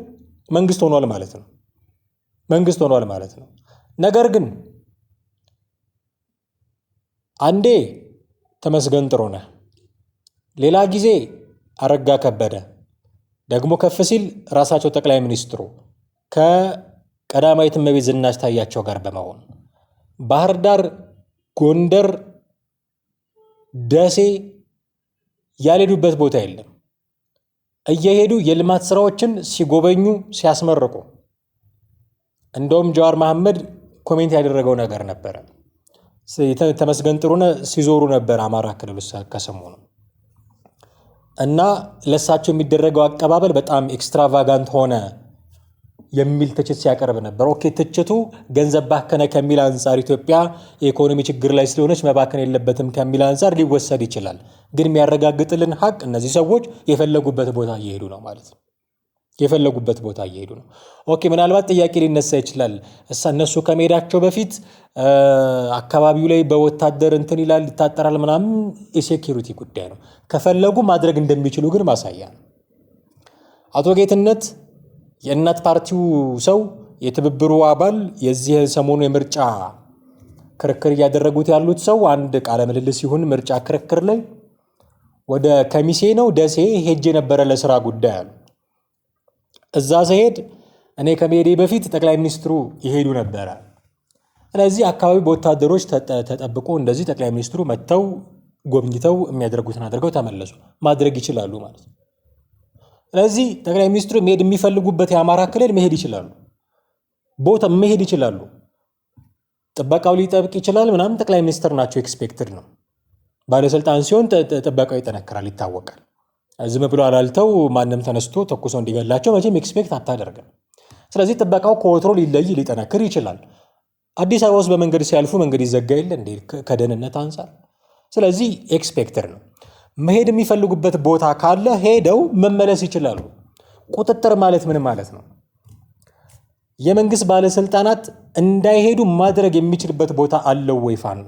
መንግስት ሆኗል ማለት ነው። ነገር ግን አንዴ ተመስገን ጥሩነህ፣ ሌላ ጊዜ አረጋ ከበደ፣ ደግሞ ከፍ ሲል ራሳቸው ጠቅላይ ሚኒስትሩ ከቀዳማዊት እመቤት ዝናሽ ታያቸው ጋር በመሆን ባህር ዳር፣ ጎንደር፣ ደሴ ያልሄዱበት ቦታ የለም። እየሄዱ የልማት ስራዎችን ሲጎበኙ ሲያስመርቁ፣ እንደውም ጀዋር መሐመድ ኮሜንት ያደረገው ነገር ነበረ። ተመስገን ጥሩነህ ሲዞሩ ነበር አማራ ክልል ውስጥ ከሰሞኑ እና ለሳቸው የሚደረገው አቀባበል በጣም ኤክስትራቫጋንት ሆነ የሚል ትችት ሲያቀርብ ነበር። ኦኬ ትችቱ ገንዘብ ባከነ ከሚል አንጻር ኢትዮጵያ የኢኮኖሚ ችግር ላይ ስለሆነች መባከን የለበትም ከሚል አንጻር ሊወሰድ ይችላል። ግን የሚያረጋግጥልን ሀቅ እነዚህ ሰዎች የፈለጉበት ቦታ እየሄዱ ነው ማለት ነው። የፈለጉበት ቦታ እየሄዱ ነው። ኦኬ ምናልባት ጥያቄ ሊነሳ ይችላል። እነሱ ከመሄዳቸው በፊት አካባቢው ላይ በወታደር እንትን ይላል ይታጠራል ምናምን፣ የሴኪሪቲ ጉዳይ ነው። ከፈለጉ ማድረግ እንደሚችሉ ግን ማሳያ ነው። አቶ ጌትነት የእናት ፓርቲው ሰው የትብብሩ አባል የዚህ ሰሞኑ የምርጫ ክርክር እያደረጉት ያሉት ሰው አንድ ቃለ ምልልስ ይሁን ምርጫ ክርክር ላይ ወደ ከሚሴ ነው ደሴ ሄጄ ነበረ ለስራ ጉዳይ አሉ። እዛ ሲሄድ እኔ ከመሄዴ በፊት ጠቅላይ ሚኒስትሩ ይሄዱ ነበረ። ስለዚህ አካባቢ በወታደሮች ተጠብቆ እንደዚህ ጠቅላይ ሚኒስትሩ መጥተው ጎብኝተው የሚያደርጉትን አድርገው ተመለሱ። ማድረግ ይችላሉ ማለት ነው። ስለዚህ ጠቅላይ ሚኒስትሩ መሄድ የሚፈልጉበት የአማራ ክልል መሄድ ይችላሉ፣ ቦታ መሄድ ይችላሉ። ጥበቃው ሊጠብቅ ይችላል ምናምን። ጠቅላይ ሚኒስትር ናቸው፣ ኤክስፔክትድ ነው። ባለስልጣን ሲሆን ጥበቃው ይጠነክራል፣ ይታወቃል። ዝም ብሎ አላልተው ማንም ተነስቶ ተኩሶ እንዲገላቸው መቼም ኤክስፔክት አታደርግም። ስለዚህ ጥበቃው ከወትሮ ሊለይ ሊጠነክር ይችላል። አዲስ አበባ ውስጥ በመንገድ ሲያልፉ መንገድ ይዘጋ የለ እንዴ ከደህንነት አንጻር። ስለዚህ ኤክስፔክትድ ነው። መሄድ የሚፈልጉበት ቦታ ካለ ሄደው መመለስ ይችላሉ። ቁጥጥር ማለት ምን ማለት ነው? የመንግስት ባለስልጣናት እንዳይሄዱ ማድረግ የሚችልበት ቦታ አለው ወይ? ፋኖ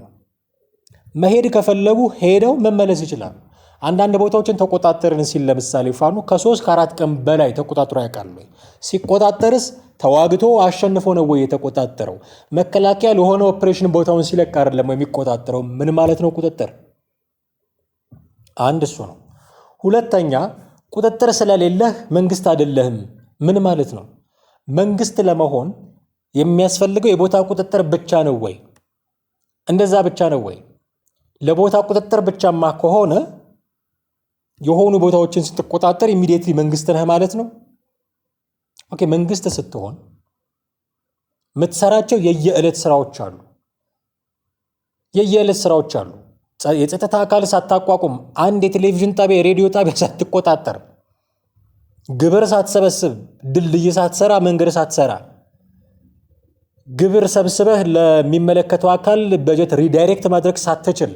መሄድ ከፈለጉ ሄደው መመለስ ይችላሉ። አንዳንድ ቦታዎችን ተቆጣጠርን ሲል ለምሳሌ ፋኖ ከ3 ከ4 ቀን በላይ ተቆጣጥሮ ያውቃል ወይ? ሲቆጣጠርስ ተዋግቶ አሸንፎ ነው ወይ የተቆጣጠረው? መከላከያ ለሆነ ኦፕሬሽን ቦታውን ሲለቅ አይደለም የሚቆጣጠረው። ምን ማለት ነው ቁጥጥር? አንድ እሱ ነው። ሁለተኛ ቁጥጥር ስለሌለህ መንግስት አይደለህም ምን ማለት ነው? መንግስት ለመሆን የሚያስፈልገው የቦታ ቁጥጥር ብቻ ነው ወይ? እንደዛ ብቻ ነው ወይ? ለቦታ ቁጥጥር ብቻማ ከሆነ የሆኑ ቦታዎችን ስትቆጣጠር ኢሚዲየትሊ መንግስት ነህ ማለት ነው። ኦኬ፣ መንግስት ስትሆን የምትሰራቸው የየዕለት ስራዎች አሉ። የየዕለት ስራዎች አሉ። የጸጥታ አካል ሳታቋቁም፣ አንድ የቴሌቪዥን ጣቢያ የሬዲዮ ጣቢያ ሳትቆጣጠር፣ ግብር ሳትሰበስብ፣ ድልድይ ሳትሰራ፣ መንገድ ሳትሰራ፣ ግብር ሰብስበህ ለሚመለከተው አካል በጀት ሪዳይሬክት ማድረግ ሳትችል፣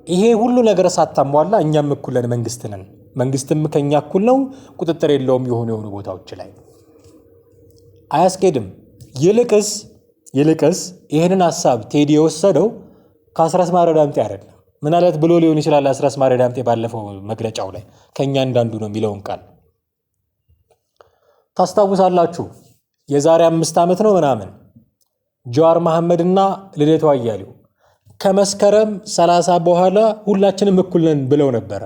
ይሄ ሁሉ ነገር ሳታሟላ እኛም እኩል ነን፣ መንግስት ነን። መንግስትም ከኛ እኩል ነው። ቁጥጥር የለውም የሆኑ ቦታዎች ላይ አያስኬድም። ይልቅስ ይህንን ሀሳብ ቴዲ የወሰደው ከአስረስ ማረ ዳምጤ አይደለም። ምናልባት ብሎ ሊሆን ይችላል። አስረስ ማረ ዳምጤ ባለፈው መግለጫው ላይ ከኛ እንዳንዱ ነው የሚለውን ቃል ታስታውሳላችሁ። የዛሬ 5 ዓመት ነው ምናምን ጀዋር መሐመድና ልደቱ አያሌው ከመስከረም 30 በኋላ ሁላችንም እኩል ነን ብለው ነበረ።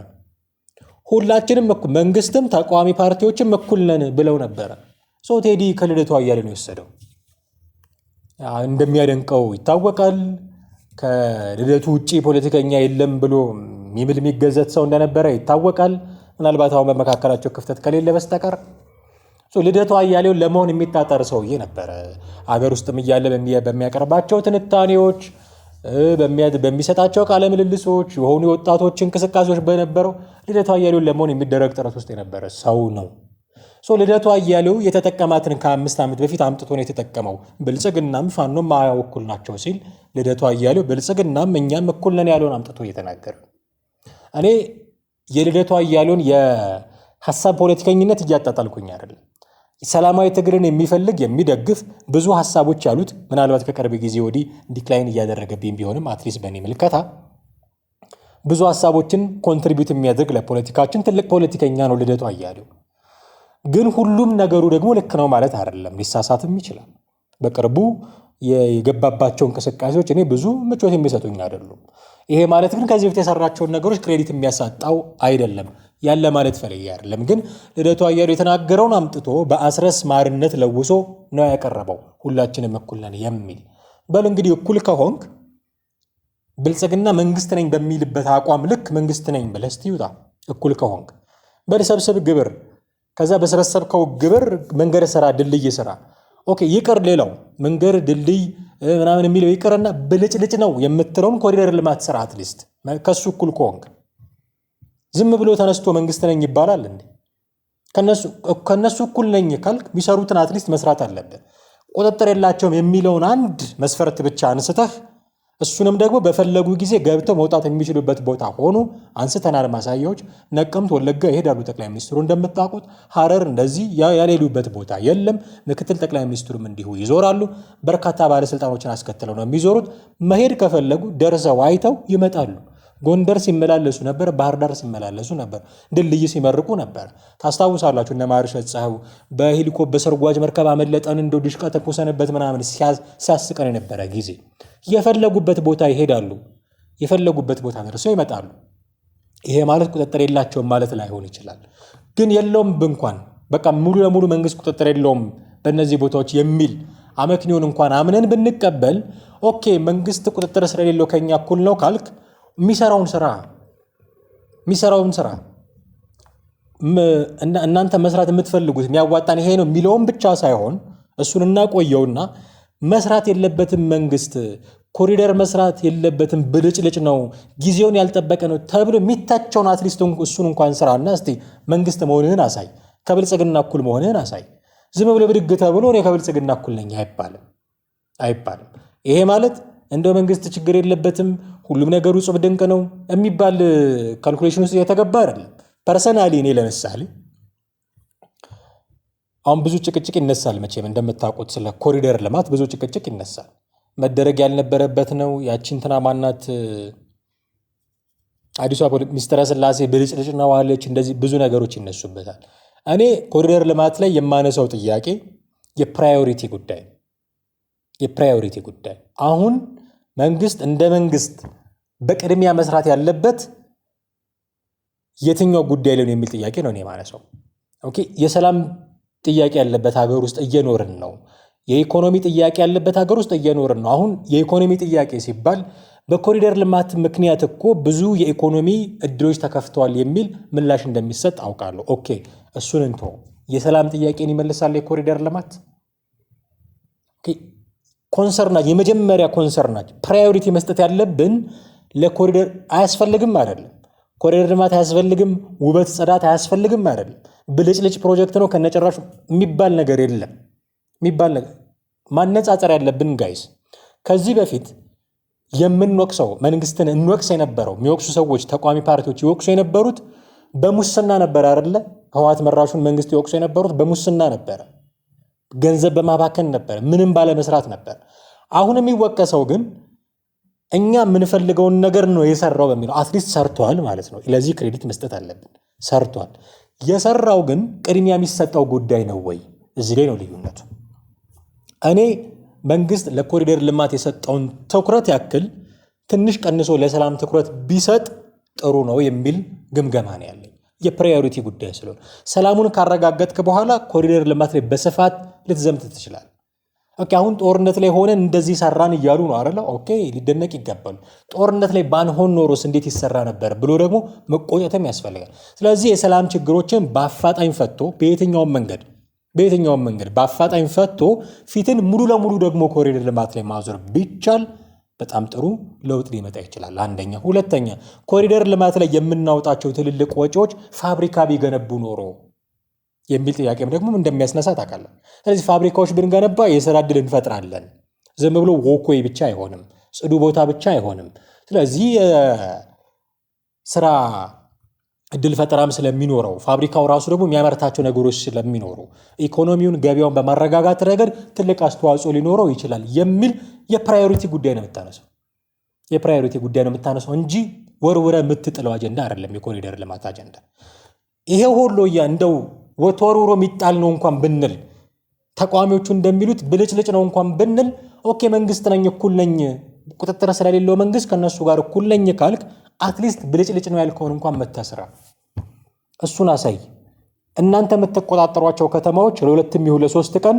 ሁላችንም እኩል፣ መንግስትም ተቃዋሚ ፓርቲዎችም እኩል ነን ብለው ነበረ። ቴዲ ከልደቱ አያሌው ነው የወሰደው። እንደሚያደንቀው ይታወቃል። ከልደቱ ውጪ ፖለቲከኛ የለም ብሎ የሚገዘት ሰው እንደነበረ ይታወቃል። ምናልባት አሁን በመካከላቸው ክፍተት ከሌለ በስተቀር ልደቱ አያሌው ለመሆን የሚጣጣር ሰውዬ ነበረ። አገር ውስጥም እያለ በሚያቀርባቸው ትንታኔዎች፣ በሚሰጣቸው ቃለ ምልልሶች፣ የሆኑ የወጣቶች እንቅስቃሴዎች በነበረው ልደቱ አያሌውን ለመሆን የሚደረግ ጥረት ውስጥ የነበረ ሰው ነው። ልደቱ አያሌው የተጠቀማትን ከ5 ዓመት በፊት አምጥቶ ነው የተጠቀመው። ብልጽግናም ፋኖም እኩል ናቸው ሲል ልደቱ አያሌው ብልጽግናም እኛም እኩል ነን ያለውን አምጥቶ እየተናገረ፣ እኔ የልደቱ አያሌውን የሐሳብ ፖለቲከኝነት እያጣጣልኩኝ አይደለም። ሰላማዊ ትግልን የሚፈልግ የሚደግፍ ብዙ ሐሳቦች ያሉት ምናልባት ከቅርብ ጊዜ ወዲህ ዲክላይን እያደረገብኝ ቢሆንም አትሊስት በእኔ ምልከታ ብዙ ሐሳቦችን ኮንትሪቢዩት የሚያደርግ ለፖለቲካችን ትልቅ ፖለቲከኛ ነው ልደቱ አያሌው። ግን ሁሉም ነገሩ ደግሞ ልክ ነው ማለት አይደለም፣ ሊሳሳትም ይችላል። በቅርቡ የገባባቸው እንቅስቃሴዎች እኔ ብዙ ምቾት የሚሰጡኝ አይደሉም። ይሄ ማለት ግን ከዚህ በፊት የሰራቸውን ነገሮች ክሬዲት የሚያሳጣው አይደለም፣ ያለ ማለት ፈልጌ አይደለም። ግን ልደቱ አያሌው የተናገረውን አምጥቶ በአስረስ ማርነት ለውሶ ነው ያቀረበው። ሁላችንም እኩል ነን የሚል በል እንግዲህ እኩል ከሆንክ ብልጽግና መንግስት ነኝ በሚልበት አቋም ልክ መንግስት ነኝ ብለህ እስቲ ይውጣ። እኩል ከሆንክ በሰብስብ ግብር፣ ከዛ በሰበሰብከው ግብር መንገድ ስራ፣ ድልድይ ስራ። ኦኬ ይቅር፣ ሌላው መንገድ ድልድይ ምናምን የሚለው ይቅርና ብልጭልጭ ነው የምትለውም ኮሪደር ልማት ስራ አትሊስት ከሱ እኩል ከሆንክ ዝም ብሎ ተነስቶ መንግስት ነኝ ይባላል እንዴ? ከነሱ እኩል ነኝ ካልክ የሚሰሩትን አትሊስት መስራት አለብህ። ቁጥጥር የላቸውም የሚለውን አንድ መስፈርት ብቻ አንስተህ እሱንም ደግሞ በፈለጉ ጊዜ ገብተው መውጣት የሚችሉበት ቦታ ሆኖ አንስተናል ማሳያዎች። ነቀምት፣ ወለጋ ይሄዳሉ ጠቅላይ ሚኒስትሩ እንደምታውቁት። ሐረር እንደዚህ ያሌሉበት ቦታ የለም። ምክትል ጠቅላይ ሚኒስትሩም እንዲሁ ይዞራሉ። በርካታ ባለስልጣኖችን አስከትለው ነው የሚዞሩት። መሄድ ከፈለጉ ደርሰው አይተው ይመጣሉ። ጎንደር ሲመላለሱ ነበር፣ ባህር ዳር ሲመላለሱ ነበር፣ ድልድይ ሲመርቁ ነበር። ታስታውሳላችሁ እነ ማርሸት ፀሐዩ በሰርጓጅ መርከብ አመለጠን እንደው ድሽቃ ተኩሰንበት ምናምን ሲያስቀን የነበረ ጊዜ። የፈለጉበት ቦታ ይሄዳሉ፣ የፈለጉበት ቦታ ደርሰው ይመጣሉ። ይሄ ማለት ቁጥጥር የላቸውም ማለት ላይሆን ይችላል። ግን የለውም እንኳን በቃ ሙሉ ለሙሉ መንግስት ቁጥጥር የለውም በእነዚህ ቦታዎች የሚል አመክንዮን እንኳን አምነን ብንቀበል ኦኬ መንግስት ቁጥጥር ስለሌለው ከኛ እኩል ነው ካልክ የሚሰራውን ስራ እናንተ መስራት የምትፈልጉት የሚያዋጣን ይሄ ነው የሚለውን ብቻ ሳይሆን እሱን እናቆየውና መስራት የለበትም መንግስት ኮሪደር መስራት የለበትም ብልጭልጭ ነው ጊዜውን ያልጠበቀ ነው ተብሎ የሚታቸውን አትሊስት እሱን እንኳን ስራና እስቲ መንግስት መሆንህን አሳይ፣ ከብልጽግና እኩል መሆንህን አሳይ። ዝም ብሎ ብድግ ተብሎ እኔ ከብልጽግና እኩል ነኝ አይባልም። ይሄ ማለት እንደው መንግስት ችግር የለበትም ሁሉም ነገሩ ጽብ ድንቅ ነው የሚባል ካልኩሌሽን ውስጥ የተገባ አይደለም። ፐርሰናሊ እኔ ለምሳሌ አሁን ብዙ ጭቅጭቅ ይነሳል። መቼም እንደምታውቁት ስለ ኮሪደር ልማት ብዙ ጭቅጭቅ ይነሳል። መደረግ ያልነበረበት ነው። ያቺን እንትና ማናት አዲሷ ሚኒስትረ ስላሴ ብልጭልጭ ነው አለች። እንደዚህ ብዙ ነገሮች ይነሱበታል። እኔ ኮሪደር ልማት ላይ የማነሳው ጥያቄ የፕራዮሪቲ ጉዳይ አሁን መንግስት እንደ መንግስት በቅድሚያ መስራት ያለበት የትኛው ጉዳይ ላይ ነው የሚል ጥያቄ ነው እኔ የማነሳው። ኦኬ የሰላም ጥያቄ ያለበት ሀገር ውስጥ እየኖርን ነው። የኢኮኖሚ ጥያቄ ያለበት ሀገር ውስጥ እየኖርን ነው። አሁን የኢኮኖሚ ጥያቄ ሲባል በኮሪደር ልማት ምክንያት እኮ ብዙ የኢኮኖሚ እድሎች ተከፍተዋል የሚል ምላሽ እንደሚሰጥ አውቃለሁ። ኦኬ እሱን እንቶ የሰላም ጥያቄን ይመልሳል የኮሪደር ልማት? ኮንሰርናች የመጀመሪያ ኮንሰርናች ፕራዮሪቲ መስጠት ያለብን ለኮሪደር አያስፈልግም አይደለም። ኮሪደር ልማት አያስፈልግም፣ ውበት ጽዳት አያስፈልግም አይደለም። ብልጭልጭ ፕሮጀክት ነው ከነጨራሹ የሚባል ነገር የለም። ማነጻጸር ያለብን ጋይስ ከዚህ በፊት የምንወቅሰው መንግስትን እንወቅስ የነበረው የሚወቅሱ ሰዎች ተቋሚ ፓርቲዎች ይወቅሱ የነበሩት በሙስና ነበር አይደለ? ህወሓት መራሹን መንግስት ይወቅሱ የነበሩት በሙስና ነበር፣ ገንዘብ በማባከን ነበር፣ ምንም ባለመስራት ነበር። አሁን የሚወቀሰው ግን እኛ የምንፈልገውን ነገር ነው የሰራው በሚለው አትሊስት ሰርቷል ማለት ነው። ለዚህ ክሬዲት መስጠት አለብን። ሰርቷል። የሰራው ግን ቅድሚያ የሚሰጠው ጉዳይ ነው ወይ? እዚህ ላይ ነው ልዩነቱ። እኔ መንግስት ለኮሪደር ልማት የሰጠውን ትኩረት ያክል ትንሽ ቀንሶ ለሰላም ትኩረት ቢሰጥ ጥሩ ነው የሚል ግምገማ ነው ያለኝ። የፕራዮሪቲ ጉዳይ ስለሆነ ሰላሙን ካረጋገጥክ በኋላ ኮሪደር ልማት ላይ በስፋት ልትዘምት ትችላል። ኦኬ አሁን ጦርነት ላይ ሆነን እንደዚህ ሰራን እያሉ ነው አይደለ? ኦኬ ሊደነቅ ይገባል። ጦርነት ላይ ባንሆን ኖሮስ እንዴት ይሰራ ነበር ብሎ ደግሞ መቆጨትም ያስፈልጋል። ስለዚህ የሰላም ችግሮችን በአፋጣኝ ፈቶ በየትኛውም መንገድ በአፋጣኝ ፈቶ ፊትን ሙሉ ለሙሉ ደግሞ ኮሪደር ልማት ላይ ማዞር ቢቻል በጣም ጥሩ ለውጥ ሊመጣ ይችላል። አንደኛ። ሁለተኛ ኮሪደር ልማት ላይ የምናወጣቸው ትልልቅ ወጪዎች ፋብሪካ ቢገነቡ ኖሮ የሚል ጥያቄም ደግሞ እንደሚያስነሳ ታውቃለህ። ስለዚህ ፋብሪካዎች ብንገነባ የስራ ዕድል እንፈጥራለን። ዝም ብሎ ወኮይ ብቻ አይሆንም፣ ጽዱ ቦታ ብቻ አይሆንም። ስለዚህ ስራ ዕድል ፈጠራም ስለሚኖረው ፋብሪካው ራሱ ደግሞ የሚያመርታቸው ነገሮች ስለሚኖሩ ኢኮኖሚውን ገበያውን በማረጋጋት ረገድ ትልቅ አስተዋጽኦ ሊኖረው ይችላል የሚል የፕራዮሪቲ ጉዳይ ነው የምታነሳው እንጂ ወርውረ የምትጥለው አጀንዳ አይደለም የኮሪደር ልማት አጀንዳ። ይሄ ሁሉ እንደው ወተወርውሮ የሚጣል ነው እንኳን ብንል ተቃዋሚዎቹ እንደሚሉት ብልጭልጭ ነው እንኳን ብንል ኦኬ መንግስት ነኝ እኩል ነኝ ቁጥጥር ስለሌለው መንግስት ከነሱ ጋር እኩል ነኝ ካልክ አትሊስት ብልጭልጭ ነው ያልከውን እንኳን መታሰራ እሱን አሳይ። እናንተ የምትቆጣጠሯቸው ከተማዎች ለሁለትም ይሁን ለሶስት ቀን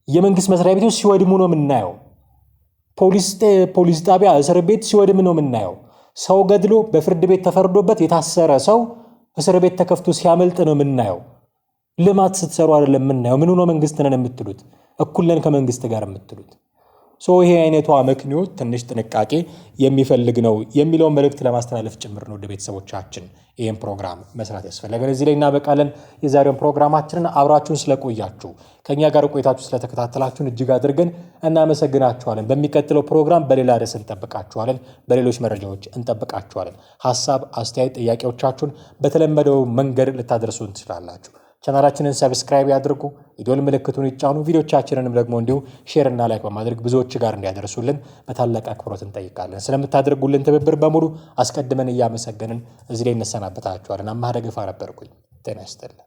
የመንግስት መስሪያ ቤቶች ሲወድሙ ነው የምናየው። ፖሊስ ጣቢያ፣ እስር ቤት ሲወድም ነው የምናየው። ሰው ገድሎ በፍርድ ቤት ተፈርዶበት የታሰረ ሰው እስር ቤት ተከፍቶ ሲያመልጥ ነው የምናየው። ልማት ስትሰሩ አይደለም የምናየው። ምን ሆኖ መንግስት ነን የምትሉት? እኩል ነን ከመንግስት ጋር የምትሉት? ይሄ አይነቱ አመክንዮ ትንሽ ጥንቃቄ የሚፈልግ ነው የሚለውን መልእክት ለማስተላለፍ ጭምር ነው። ወደ ቤተሰቦቻችን ይህን ፕሮግራም መስራት ያስፈልጋል። እዚህ ላይ እናበቃለን። የዛሬውን ፕሮግራማችንን አብራችሁን ስለቆያችሁ ከኛ ጋር ቆይታችሁ ስለተከታተላችሁን እጅግ አድርገን እናመሰግናችኋለን። በሚቀጥለው ፕሮግራም በሌላ ርዕስ እንጠብቃችኋለን። በሌሎች መረጃዎች እንጠብቃችኋለን። ሀሳብ፣ አስተያየት፣ ጥያቄዎቻችሁን በተለመደው መንገድ ልታደርሱን ትችላላችሁ። ቻናላችንን ሰብስክራይብ ያድርጉ፣ የደወል ምልክቱን ይጫኑ። ቪዲዮቻችንንም ደግሞ እንዲሁ ሼር እና ላይክ በማድረግ ብዙዎች ጋር እንዲያደርሱልን በታላቅ አክብሮት እንጠይቃለን። ስለምታደርጉልን ትብብር በሙሉ አስቀድመን እያመሰገንን እዚህ ላይ እንሰናበታችኋለን። አማሃ ደገፋ ነበርኩኝ። ጤና ይስጥልን።